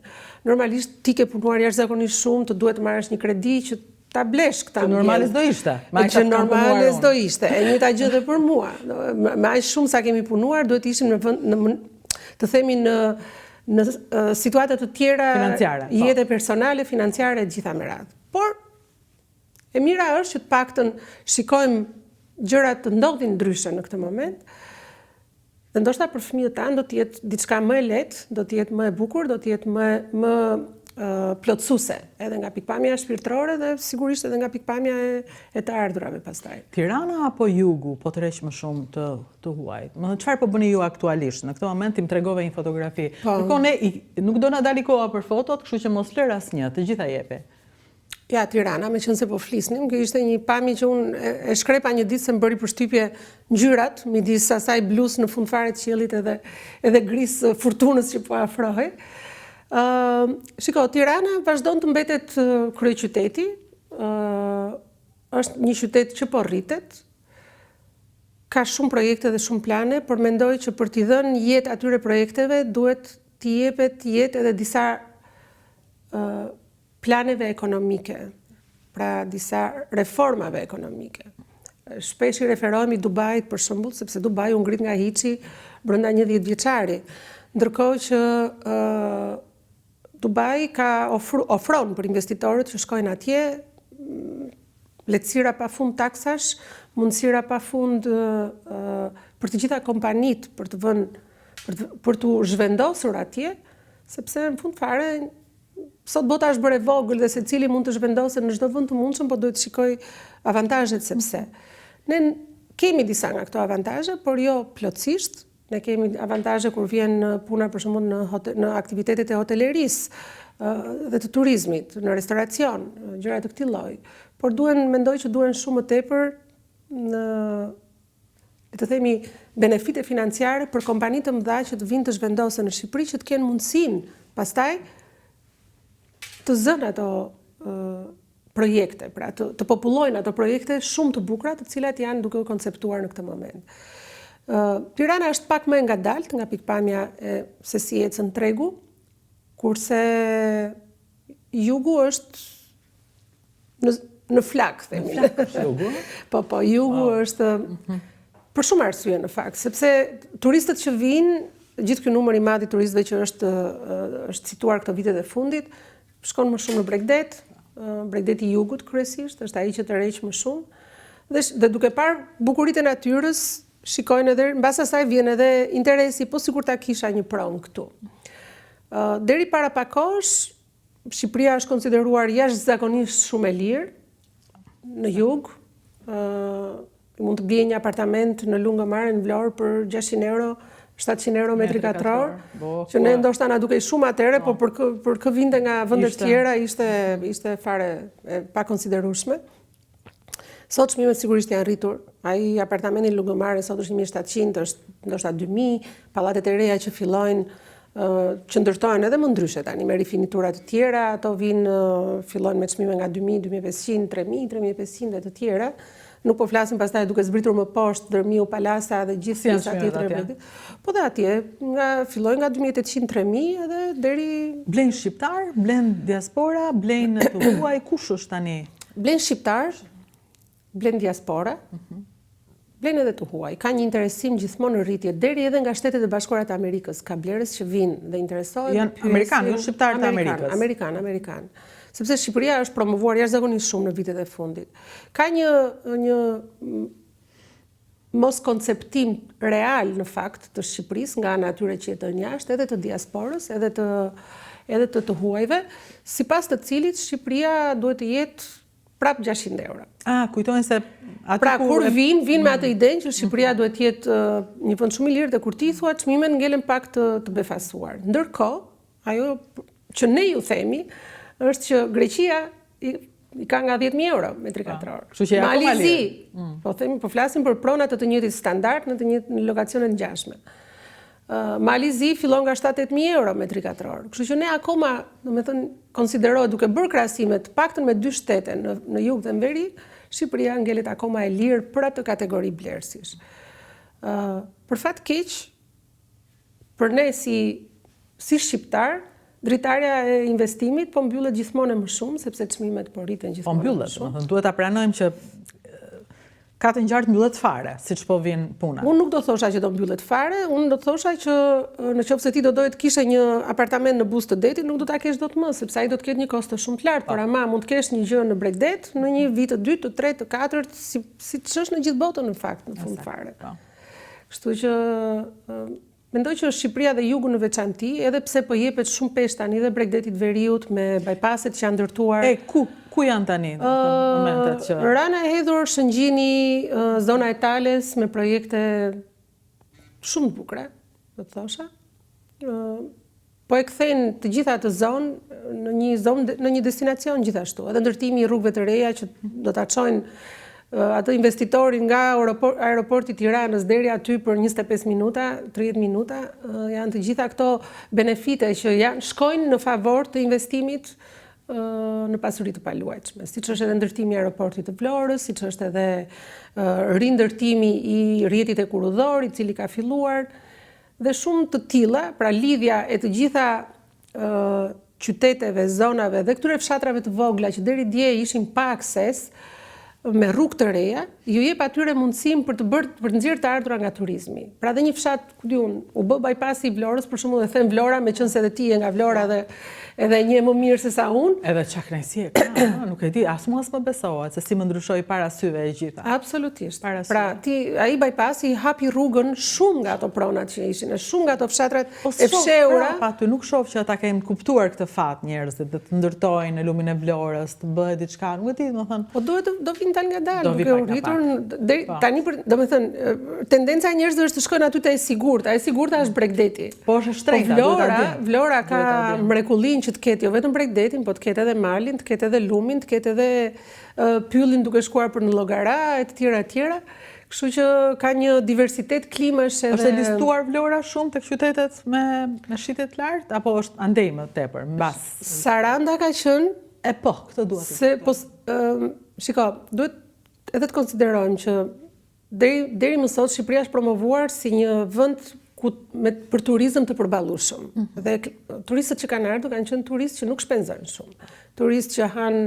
Normalisht ti ke punuar jashtëzakonisht shumë, të duhet të marrësh një kredi që ta blesh këta. Që normale s'do ishte. Që normale s'do ishte. E njëjta gjë edhe për mua. Me aq shumë sa kemi punuar, duhet ishim të themi në situata të tjera jete personale, financiare, gjitha me radhë. Por, e mira është që të paktën shikojmë gjërat të ndodhin ndryshe në këtë moment, dhe ndoshta për fëmijët tanë do të jetë diçka më e lehtë, do të jetë më e bukur, do të jetë më plotësuese, edhe nga pikpamja shpirtërore dhe sigurisht edhe nga pikpamja e të ardhurave pastaj. Tirana apo Jugu, po të rreq më shumë të huaj? Çfarë po bëni ju aktualisht? Në këtë moment im tregove një fotografi. Ne nuk do na dali koha për fotot, kështu që mos lër asnjë, të gjitha jepi. Ja, Tirana, me qenë se po flisnim, kjo ishte një pamje që unë e shkrepa një ditë se më bëri përshtypje ngjyrat, midis asaj blus në fund fare të qiellit edhe gris furtunës që po afrohej. Shiko, Tirana vazhdon të mbetet kryeqyteti, është një qytet që po rritet, ka shumë projekte dhe shumë plane, por mendoj që për t'i dhënë jetë atyre projekteve duhet t'i jepet jetë edhe disa planeve ekonomike, pra disa reformave ekonomike. Shpesh i referohemi Dubait për shembull, sepse Dubai u ngrit nga hiçi brenda një 10 vjeçari, ndërkohë që Dubai ofron për investitorët që shkojnë atje lehtësira pafund taksash, mundësira pafund për të gjitha kompanitë për t'u zhvendosur atje, sepse në fund fare sot bota është bërë e vogël dhe secili mund të zhvendosë në çdo vend të mundshëm, por duhet të shikoj avantazhet sepse ne kemi disa nga këto avantazhe, por jo plotësisht. Ne kemi avantazhe kur vjen puna për shembull në aktivitetet e hotelerisë dhe të turizmit, në restoracion, gjëra të këtij lloji. Por mendoj që duhen shumë më tepër le të themi benefite financiare për kompani të mëdha që të vinë të zhvendosen në Shqipëri, që të kenë mundësinë pastaj të zënë ato projekte, pra të popullojnë ato projekte shumë të bukura, të cilat janë duke u konceptuar në këtë moment. Tirana është pak më ngadalt nga pikpamja se si ecën tregu, kurse Jugu është në flak, themi. Po, Jugu është për shumë arsye në fakt, sepse turistët që vinë, gjithë ky numër i madh i turistëve që është situar këto vitet e fundit, shkon më shumë në Bregdet, Bregdeti i Jugut kryesisht, është ai që tërheq më shumë, dhe duke parë bukuritë e natyrës, shikojnë edhe, mbas asaj vjen edhe interesi, po sikur ta kisha një pronë këtu. Deri para pak kohësh, Shqipëria është konsideruar jashtëzakonisht shumë e lirë në jug. Mund të blej një apartament në Lungomare në Vlorë për 600 euro, 700 euro metri katror, që ne ndoshta na dukej shumë atëre, po për kë vinte nga vende të tjera ishte fare e pakonsiderueshme. Sot çmimet sigurisht janë rritur. Ai apartamenti në Lungomare sot është 1700, është ndoshta 2000, pallatet e reja që fillojnë që ndërtojnë edhe më ndryshe tani me rifinitura të tjera, ato fillojnë me çmime nga 2000, 2500, 3000, 3500 dhe të tjera. Nuk po flasim pastaj duke zbritur më poshtë Dërmiu, Palasa dhe gjithë pjesa tjetër e vendit. Po dhe atje fillojnë nga 2800, 3000 edhe deri Blen shqiptar, blen diaspora, blen të huaj, kush është tani? Blen shqiptar, blen diaspora. Blen edhe të huaj. Ka një interesim gjithmonë në rritje, deri edhe nga Shtetet e Bashkuara të Amerikës, ka blerës që vinë dhe interesohen. Janë amerikanë, jo shqiptarë të Amerikës. Amerikan. Sepse Shqipëria është promovuar jashtëzakonisht shumë në vitet e fundit. Ka një mos konceptim real në fakt të Shqipërisë nga ana atyre që jetojnë jashtë, edhe të diasporës, edhe të huajve, sipas të cilit Shqipëria duhet të jetë prap 600 euro. Kujtojnë se pra kur vinë me atë idenë që Shqipëria duhet të jetë një vend shumë i lirë dhe kur ti thua çmimet ngelen pak të befasuar. Ndërkohë, ajo që ne ju themi është që Greqia i ka nga 10.000 euro metri katror. Malizi, po flasim për pronat të njëjtit standard në lokacione të ngjashme. Malizi fillon nga 7-8.000 euro metri katror. Kështu që ne akoma, domethënë, konsiderohet duke bërë krahasime të paktën me dy shtete në jug dhe në veri, Shqipëria ngelet akoma e lirë për atë kategori blerësish. Për fat keq, për ne si shqiptar, dritarja e investimit po mbyllet gjithmonë më shumë, sepse çmimet po rriten gjithmonë më shumë. Po mbyllet, duhet ta pranojmë që ka të ngjartë mbyllet fare, siç po vjen puna. Unë nuk do thosha që do mbyllet fare, unë do thosha që nëse ti do doje të kishe një apartament në Buzë të Detit, nuk do ta kesh dot më, sepse ai do të ketë një kosto shumë të lartë, por ama mund të kesh një gjë në Bregdet në një vit të dytë, të tretë, të katërt, siç është në gjithë botën në fakt, në fund fare. Kështu që mendoj që Shqipëria dhe jugu në veçanti, edhe pse po jepet shumë peshë tani dhe Bregdetit Veriut me bypasset që janë ndërtuar. Ku janë tani momentet që Rana e hedhur, Shëngjini, zona e Tales me projekte shumë të bukura, do të thosha. Po e kthejnë të gjitha atë zonë në një destinacion gjithashtu. Edhe ndërtimi i rrugëve të reja që do ta çojnë atë investitorin nga aeroporti Tiranës deri aty për 25 minuta, 30 minuta, janë të gjitha këto benefite që shkojnë në favor të investimit në pasuri të paluajtshme, siç është edhe ndërtimi i aeroportit të Vlorës, siç është edhe rindërtimi i rrjetit e Kurudhor, i cili ka filluar, dhe shumë të tilla, pra lidhja e të gjitha qyteteve, zonave dhe këtyre fshatrave të vogla që deri dje ishin pa akses, me rrugë të reja, ju jep atyre mundësim për të nxjerrë të ardhurat nga turizmi. Pra dhe një fshat, u bë bypassi i Vlorës, për shembull, dhe them Vlora, meqense edhe ti je nga Vlora dhe edhe një më mirë se sa unë. Edhe çka kënaqësie ka, nuk e di, as më besohet se si më ndryshoi para syve e gjitha. Absolutisht. Pra ai bypassi hapi rrugën shumë nga ato pronat që ishin, shumë nga ato fshatrat e fshehura. Pa ty nuk shoh që ata kenë kuptuar këtë fat njerëzit, të ndërtojnë në lumin e Vlorës, të bëhet diçka, nuk e di, domethënë. Po do vinë tal nga dalë, duke u rritur tani, domethënë, tendenca e njerëzve është të shkojnë aty te e sigurta. E sigurta është Bregdeti. Po është shtrenjta. Vlora ka mrekullin që të ketë jo vetëm Bregdetin, po të ketë edhe malin, të ketë edhe lumin, të ketë edhe pyllin duke shkuar për në Llogara e të tjera. Kështu që ka një diversitet klimash edhe. Është listuar Vlora shumë tek qytetet me shitje të lartë apo është andej më tepër mbas? Saranda ka qenë këtë duhet. Shiko, duhet edhe të konsiderojmë që deri më sot Shqipëria është promovuar si një vend për turizëm të përballueshëm. Dhe turistët që kanë ardhur kanë qenë turistë që nuk shpenzojnë shumë. Turistë që hanë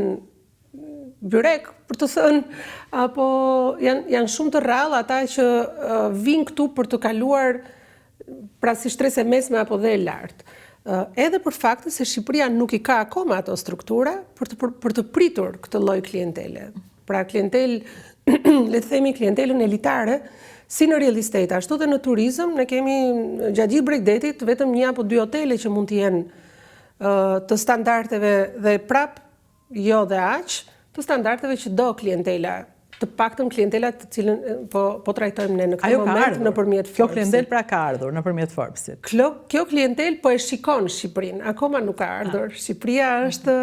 byrek, për të thënë, apo janë shumë të rrallë ata që vinë këtu për të kaluar pra si shtresë e mesme apo dhe e lartë. Edhe për faktin se Shqipëria nuk i ka akoma ato struktura për të pritur këtë lloj klientele. Pra klientel le të themi klientelën elitare, si në real estate, ashtu dhe në turizëm, ne kemi gjatë gjithë Bregdetit vetëm 1 apo 2 hotele që mund të jenë të standardeve dhe prap jo dhe aq, të standardeve që do klientela, të paktën klientelat të cilën po trajtojmë ne në këtë moment nëpërmjet Forbes. Kjo klientel pra ka ardhur nëpërmjet Forbesit. Kjo klientel po e shikon Shqipërinë, akoma nuk ka ardhur. Shqipëria është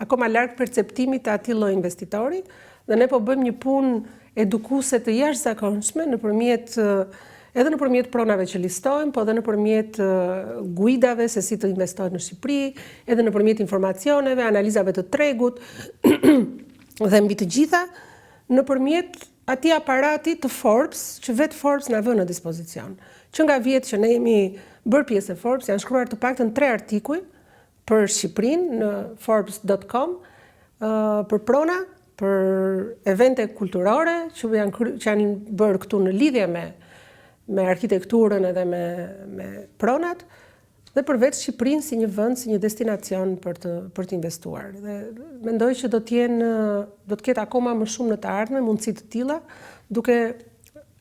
akoma larg perceptimit të atij lloji investitori dhe ne po bëjmë një punë edukuese të jashtëzakonshme edhe nëpërmjet pronave që listojmë, po edhe nëpërmjet guidave se si të investohet në Shqipëri, edhe nëpërmjet informacioneve, analizave të tregut dhe mbi të gjitha nëpërmjet atij aparati të Forbes që vetë Forbes na vën në dispozicion. Që nga vjet që ne jemi bërë pjesë e Forbes, janë shkruar të paktën 3 artikuj për Shqipërinë në Forbes.com, për prona, për evente kulturore që janë bërë këtu në lidhje me arkitekturën edhe me pronat, dhe përveç Shqipërinë si një vend, si një destinacion për të investuar. Dhe mendoj që do të ketë akoma më shumë në të ardhme mundësi të tilla, duke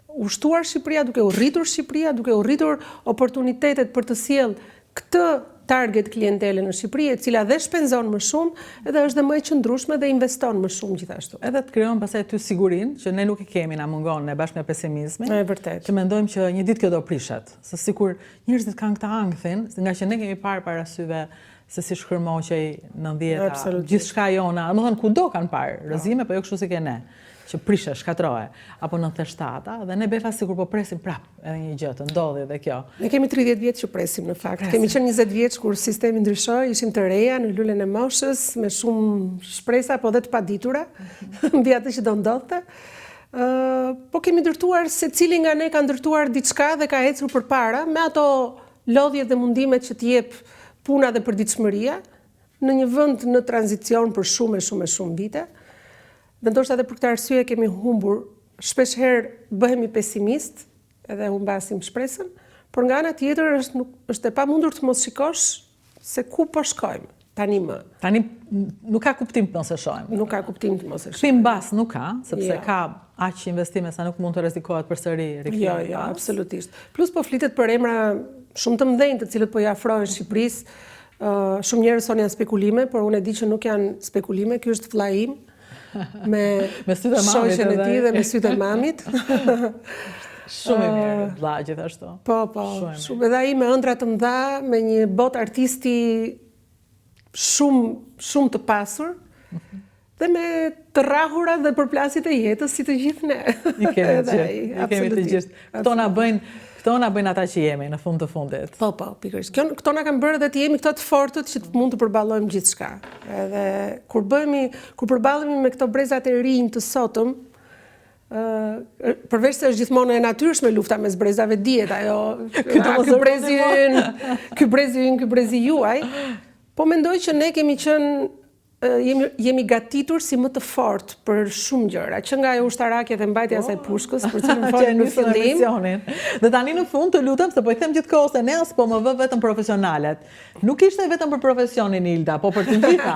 ushtuar Shqipëria, duke u rritur Shqipëria, duke u rritur oportunitetet për të sjellë këtë target klientele në Shqipëri, e cila dhe shpenzon më shumë, edhe është dhe më e qëndrueshme dhe investon më shumë gjithashtu. Edhe të krijon pastaj ty sigurinë që ne nuk i kemi, na mungon ne bashkë me pesimizmin. Është vërtet. Që mendojmë që një ditë kjo do prishet. Se sikur njerëzit kanë këtë ankthin, nga që ne kemi parë para syve se si shkërmoqej 90-ta, gjithçka jona, domethënë kudo kanë parë rrëzime, po jo kështu si ke ne, që prishe, shkatrohe, apo 97-ta, dhe ne befa sikur po presim prap edhe një gjë të ndodhi dhe kjo. Ne kemi 30 vjet që presim në fakt. Kemi qenë 20 vjeç kur sistemi ndryshoi, ishim të reja në lulen e moshës, me shumë shpresa, po dhe të paditura, mbi atë që do ndodhte. Po kemi ndërtuar, secili nga ne ka ndërtuar diçka dhe ka ecur përpara me ato lodhjet dhe mundimet që t'jep puna dhe përditshmëria në një vend në tranzicion për shumë vite. Dhe ndoshta edhe për këtë arsye kemi humbur, shpesh herë bëhemi pesimist edhe humbasim shpresën, por nga ana tjetër është e pamundur të mos shikosh se ku po shkojmë tani më. Tani nuk ka kuptim të mos e shohim. Nuk ka kuptim të mos e shohim. Kthim mbas nuk ka, sepse ka aq investime sa nuk mund të rrezikohet përsëri rikthimi. Jo, absolutisht. Plus po flitet për emra shumë të mëdhenj të cilët po i afrohen Shqipërisë. Shumë njerëz thonë janë spekulime, por unë e di që nuk janë spekulime, ky është vllai im me sytë e mamit shoqen e tij dhe me sytë e mamit. Shumë i mirë, vlla gjithashtu. Po, shumë. Edhe ai me ëndra të mëdha, me një botë artisti shumë të pasur, dhe me të rrahura dhe përplasjet e jetës si të gjithë ne. I kemi të gjithë. Këto na bëjnë ata që jemi në fund të fundit. Po, pikërisht. Këto na kanë bërë dhe të jemi këto të fortët që mund të përballojmë gjithçka. Edhe kur përballemi me këto brezat e rinj të sotëm, përveç se është gjithmonë e natyrshme lufta mes brezave, dihet ajo, ky brezi ynë, ky brezi juaj, po mendoj që ne kemi qenë jemi gatitur si më të fortë për shumë gjëra, që nga ajo ushtarakja dhe mbajtja e asaj pushkës, për cilën folëm në fillim. Dhe tani në fund të lutem, se po i them gjithkohës se ne as po më vë vetëm profesionalet. Nuk ishte vetëm për profesionin Ilda, po për të gjitha.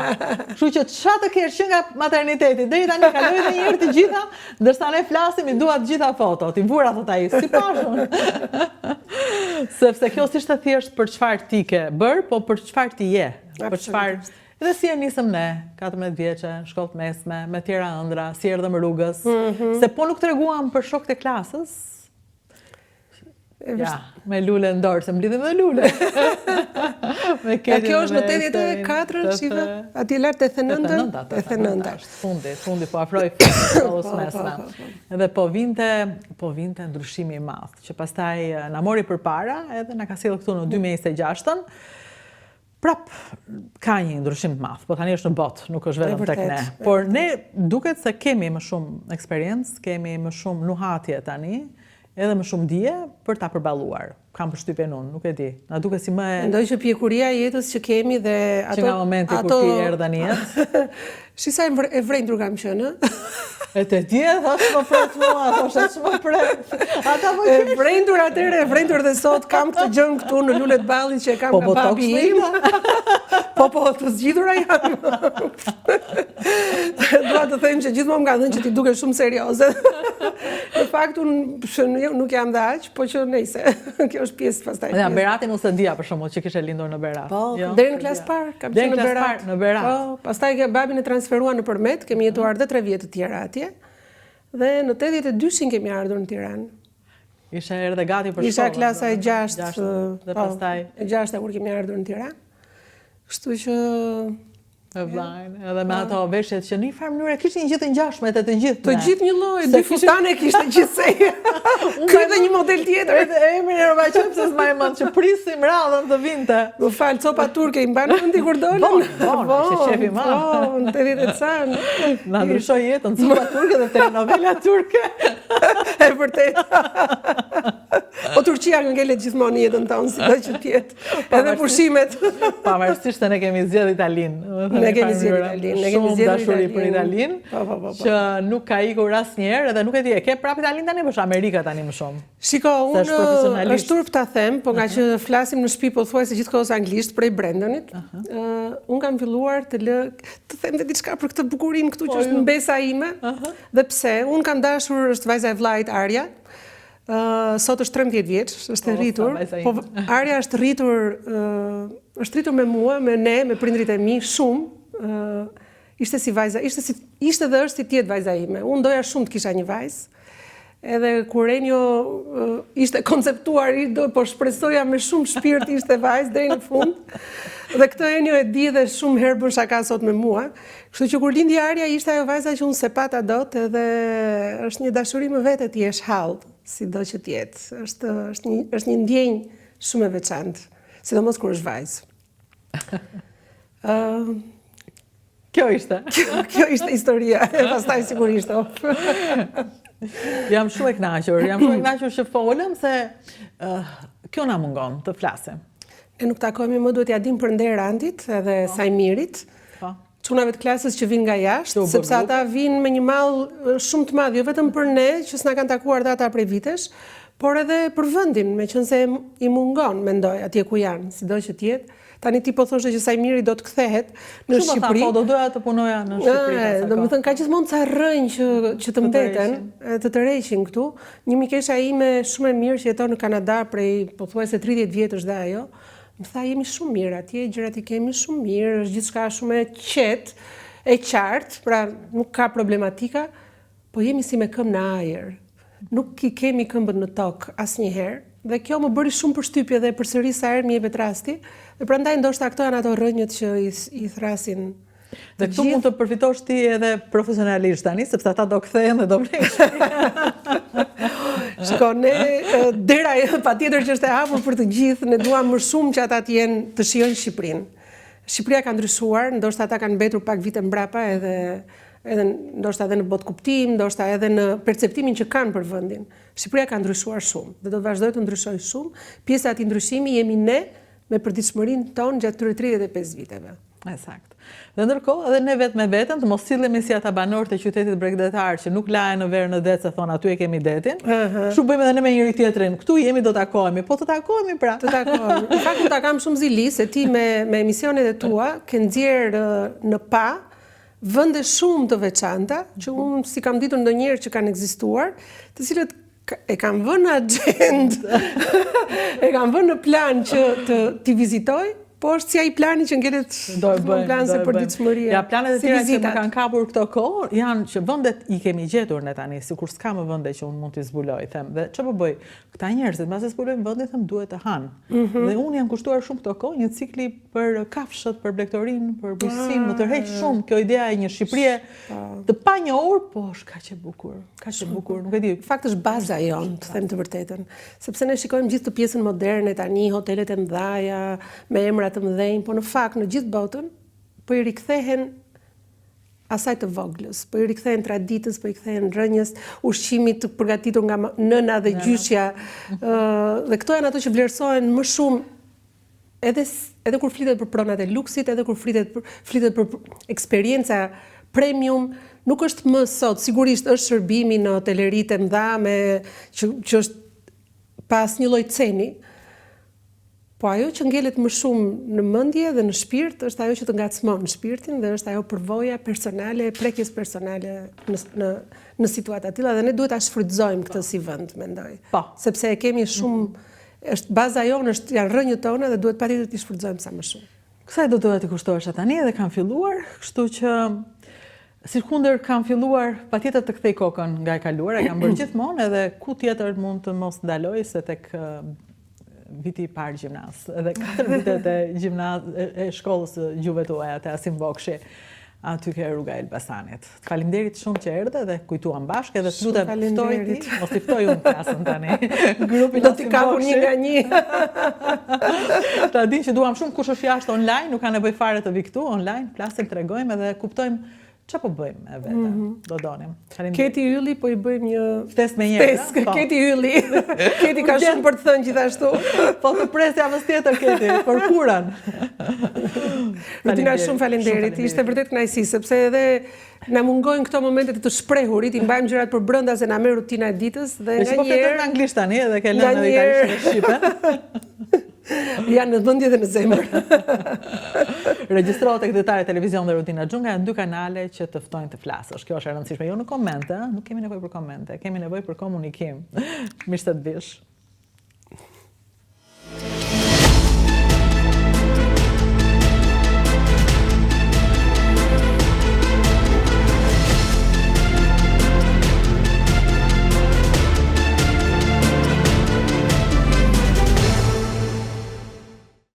Kështu që çfarë të kesh që nga materniteti deri tani kaloi edhe një herë të gjitha, ndërsa ne flasim i dua të gjitha fotot, i vura thot ai, si pashun. Sepse kjo s'ishte thjesht për çfarë ti ke bër, po për çfarë ti je, për çfarë. Dhe si e nisëm ne, 14 vjeçe, shkollë të mesme, me tjera ëndra, si erdhëm rrugës, se po nuk treguam për shokët e klasës, me lule në dorë, se mblidhem dhe lule. Kjo është në 84, shive, atje lartë 89. Fundi, po afroj shkollës mesme. Edhe po vinte ndryshimi i madh, që pastaj na mori përpara, edhe na ka sjellë këtu në 2026-ën. Prap, ka një ndryshim të madh, po tani është në botë, nuk është vetëm tek ne. Por ne duket se kemi më shumë eksperiencë, kemi më shumë nuhatje tani, edhe më shumë dije për ta përballuar. Kam përshtypjen unë, nuk e di. Na duket si më Mendoj që pjekuria e jetës që kemi dhe ato që nga momenti kur ti erdha në jetë. Shisa e vrendur kam qenë. E të dje, thash më pret mua, thash më pret. Ata më E vrendur atëre, e vrendur dhe sot kam këtë gjën këtu në lulet ballit që e kam nga papi im. Po, të zgjidhura jam. Dua të them që gjithmonë më ka thënë që ti duke shumë serioze. Në fakt unë nuk jam dhe aq, po që nejse. Kjo është pjesë pastaj. Ja, Beratin ose dia për shembull që kishe lindur në Berat. Po, deri në klasë parë kam qenë në Berat. Po, pastaj babin e transferua në Përmet, kemi jetuar dhe 3 vjet të tjera atje. Dhe në 82-shin kemi ardhur në Tiranë. Isha erdhe gati për shkollë. Isha klasa e 6 dhe pastaj e 6 kur kemi ardhur në Tiranë. Kështu që edhe me ato veshjet që në një farë mënyrë kishin gjithë ngjashme të gjithë. Të gjithë një lloj, 2 fustane kishte gjithsej. Ky edhe një model tjetër. Edhe emrin e Robaqep se s'ma e mend që prisim radhën të vinte. Më fal, copa turke i mban vendi kur dolën. Po, ishte shefi i madh. Po, në 80 ca. Na ndryshoi jetën copa turke dhe telenovela turke. E vërtet. Po Turqia ngelet gjithmonë jetën tonë, sido që të jetë. Edhe pushimet. Pavarësisht se ne kemi zgjedhur Italinë. Ne kemi zgjedhur Italinë, ne kemi zgjedhur dashuri për Italinë. Po. Që nuk ka ikur asnjëherë dhe nuk e di, e ke prap Italinë tani, është Amerika tani më shumë. Shiko, unë është turp ta them, po nga që flasim në shtëpi pothuajse gjithkohës anglisht prej Brendonit, unë kam filluar të them dhe diçka për këtë bukurinë këtu që është mbesa ime. Dhe pse? Unë kam dashur, është vajza e vllajt Arja. Sot është 13 vjeç, është e rritur. Po Arja është rritur me mua, me ne, me prindrit e mi shumë. Ishte si vajza, ishte dhe është si tjetë vajza ime. Unë doja shumë të kisha një vajzë. Edhe kur Enjo ishte konceptuar, po shpresoja me shumë shpirt ishte vajzë deri në fund. Dhe këtë Enjo e di dhe shumë herë bën shaka sot me mua. Kështu që kur lindi Arja ishte ajo vajza që unë se pata dot, edhe është një dashuri më vete ti jesh hall, sido që të jetë. Është një ndjenjë shumë e veçantë, sidomos kur është vajzë. Kjo ishte. Kjo ishte historia, e pastaj sigurisht. Jam shumë e kënaqur që folëm se kjo na mungon të flasim. Ne nuk takohemi më, duhet ja dim për nder Randit edhe Sajmirit, çunave të klasës që vinë nga jashtë, sepse ata vinë me një mall shumë të madh, jo vetëm për ne që s'na kanë takuar data prej vitesh, por edhe për vendin, meqense i mungon, mendoj, atje ku janë, sido që të jetë. Tani ti po thoshe që Sajmiri do të kthehet në Shqipëri. Po do doja të punoja në Shqipëri. Domethënë ka gjithmonë ca rrënjë që të mbeten, të tërheqin këtu. Një mikesha ime shumë e mirë që jeton në Kanada prej pothuajse 30 vjetësh dhe ajo, më tha jemi shumë mirë atje, gjërat I kemi shumë mirë, është gjithçka shumë e qetë, e qartë, pra nuk ka problematika, po jemi si me këmbë në ajër. Nuk I kemi këmbën në tokë asnjëherë. Dhe kjo më bëri shumë përshtypje dhe përsëris sa herë më jepet rasti. Dhe prandaj ndoshta këto janë ato rrënjët që I thrasin. Dhe këtu mund të përfitosh ti edhe profesionalisht tani, sepse ata do kthehen dhe do vlenë. Shiko, ne dera patjetër që është e hapur për të gjithë, ne duam më shumë që ata të shijojnë Shqipërinë. Shqipëria ka ndryshuar, ndoshta ata kanë mbetur pak vite mbrapa edhe ndoshta edhe në botë kuptim, ndoshta edhe në perceptimin që kanë për vendin. Shqipëria ka ndryshuar shumë dhe do të vazhdojë të ndryshojë shumë. Pjesa e atij ndryshimi jemi ne me përditshmërinë tonë gjatë këtyre 35 viteve. Sakt. Dhe ndërkohë edhe ne vetë me veten të mos sillemi si ata banorët e qytetit bregdetar që nuk lahen në verë në det se thonë aty e kemi detin. Kështu bëjmë edhe ne me njëri tjetrin. Këtu jemi do takohemi, po të takohemi pra. Të takohemi. Në fakt ta kam shumë zili se ti me emisionet e tua ke nxjerr në pa vende shumë të veçanta që unë si kam ditur ndonjëherë që kanë ekzistuar, të cilët e kam vënë në agjendë, e kam vënë në plan që t'i vizitoj, po është si ai plani që ngelet plan se përditshmëria. Ja, planet e tjera që më kanë kapur këto kohë janë që vendet I kemi gjetur ne tani, sikur s'ka më vende që unë mund t'i zbuloj, them. Dhe ç'po bëj? Këta njerëzit mbas e zbulojnë vendin, them duhet të hanë. Dhe unë jam kushtuar shumë këto kohë një cikli për kafshët, për blegtorinë, për bujqësinë, më tërheq shumë kjo idea e një Shqipërie të panjohur, po është kaq e bukur. Kaq e bukur, nuk e di. Fakt është baza jonë, të them të vërtetën. Sepse ne shikojmë gjithë të pjesën moderne tani, hotelet e mëdha me emra të mëdhenj, po në fakt në gjithë botën po I rikthehen asaj të voglës, po I rikthehen traditës, po I kthehen rrënjës, ushqimit të përgatitur nga nëna dhe gjyshja. Dhe këto janë ato që vlerësohen më shumë edhe kur flitet për pronat e luksit, edhe kur flitet për eksperjenca premium nuk është më sot, sigurisht është shërbimi në hoteleritë e mëdha që është pas një lloj ceni, po ajo që ngjelet më shumë në mendje dhe në shpirt është ajo që të ngacmon shpirtin dhe është ajo përvoja personale, prekjes personale në situata të tilla dhe ne duhet ta shfrytëzojmë këtë si vend, mendoj. Po. Sepse e kemi shumë, është baza jonë, janë rrënjët tona dhe duhet patjetër t'i shfrytëzojmë sa më shumë. Kësaj do të kushtohesh tani dhe kanë filluar, kështu që Sirkunder kanë filluar patjetër të kthej kokën nga e kaluara, kanë bërë gjithmonë edhe ku tjetër mund të mos ndaloj se tek viti i parë gjimnaz, edhe 4 vitet e shkollës së gjuhëve tuaja te Asim Bokshi, aty ke rruga Elbasanit. Faleminderit shumë që erdhe dhe kujtuam bashkë edhe të lutem ftoj ti, mos i ftoj unë klasën tani. Grupin do t'i kapur një nga një. Ta din që duam shumë kush është jashtë online, nuk ka nevojë fare të vi këtu online, flasim, tregojmë edhe kuptojmë çfarë po bëjmë e vete. Do donim. Keti Ylli po i bëjmë një ftesë me njëra. Keti Ylli. Keti ka shumë për të thënë gjithashtu. Po të pres javës tjetër Keti, për kurën. Rutina, shumë faleminderit. Ishte vërtet kënaqësi sepse edhe na mungojnë këto momente të shprehurit, i mbajmë gjërat për brenda se na merr rutina e ditës dhe nganjëherë në anglisht tani edhe ke lënë në italisht dhe shqipe. Janë në mendje dhe në zemër. Regjistrohet tek Detare Televizion dhe Rutina Xhunga janë 2 kanale që të ftojnë të flasësh. Kjo është e rëndësishme. Jo në komente, nuk kemi nevojë për komente, kemi nevojë për komunikim. Mirë se të vish.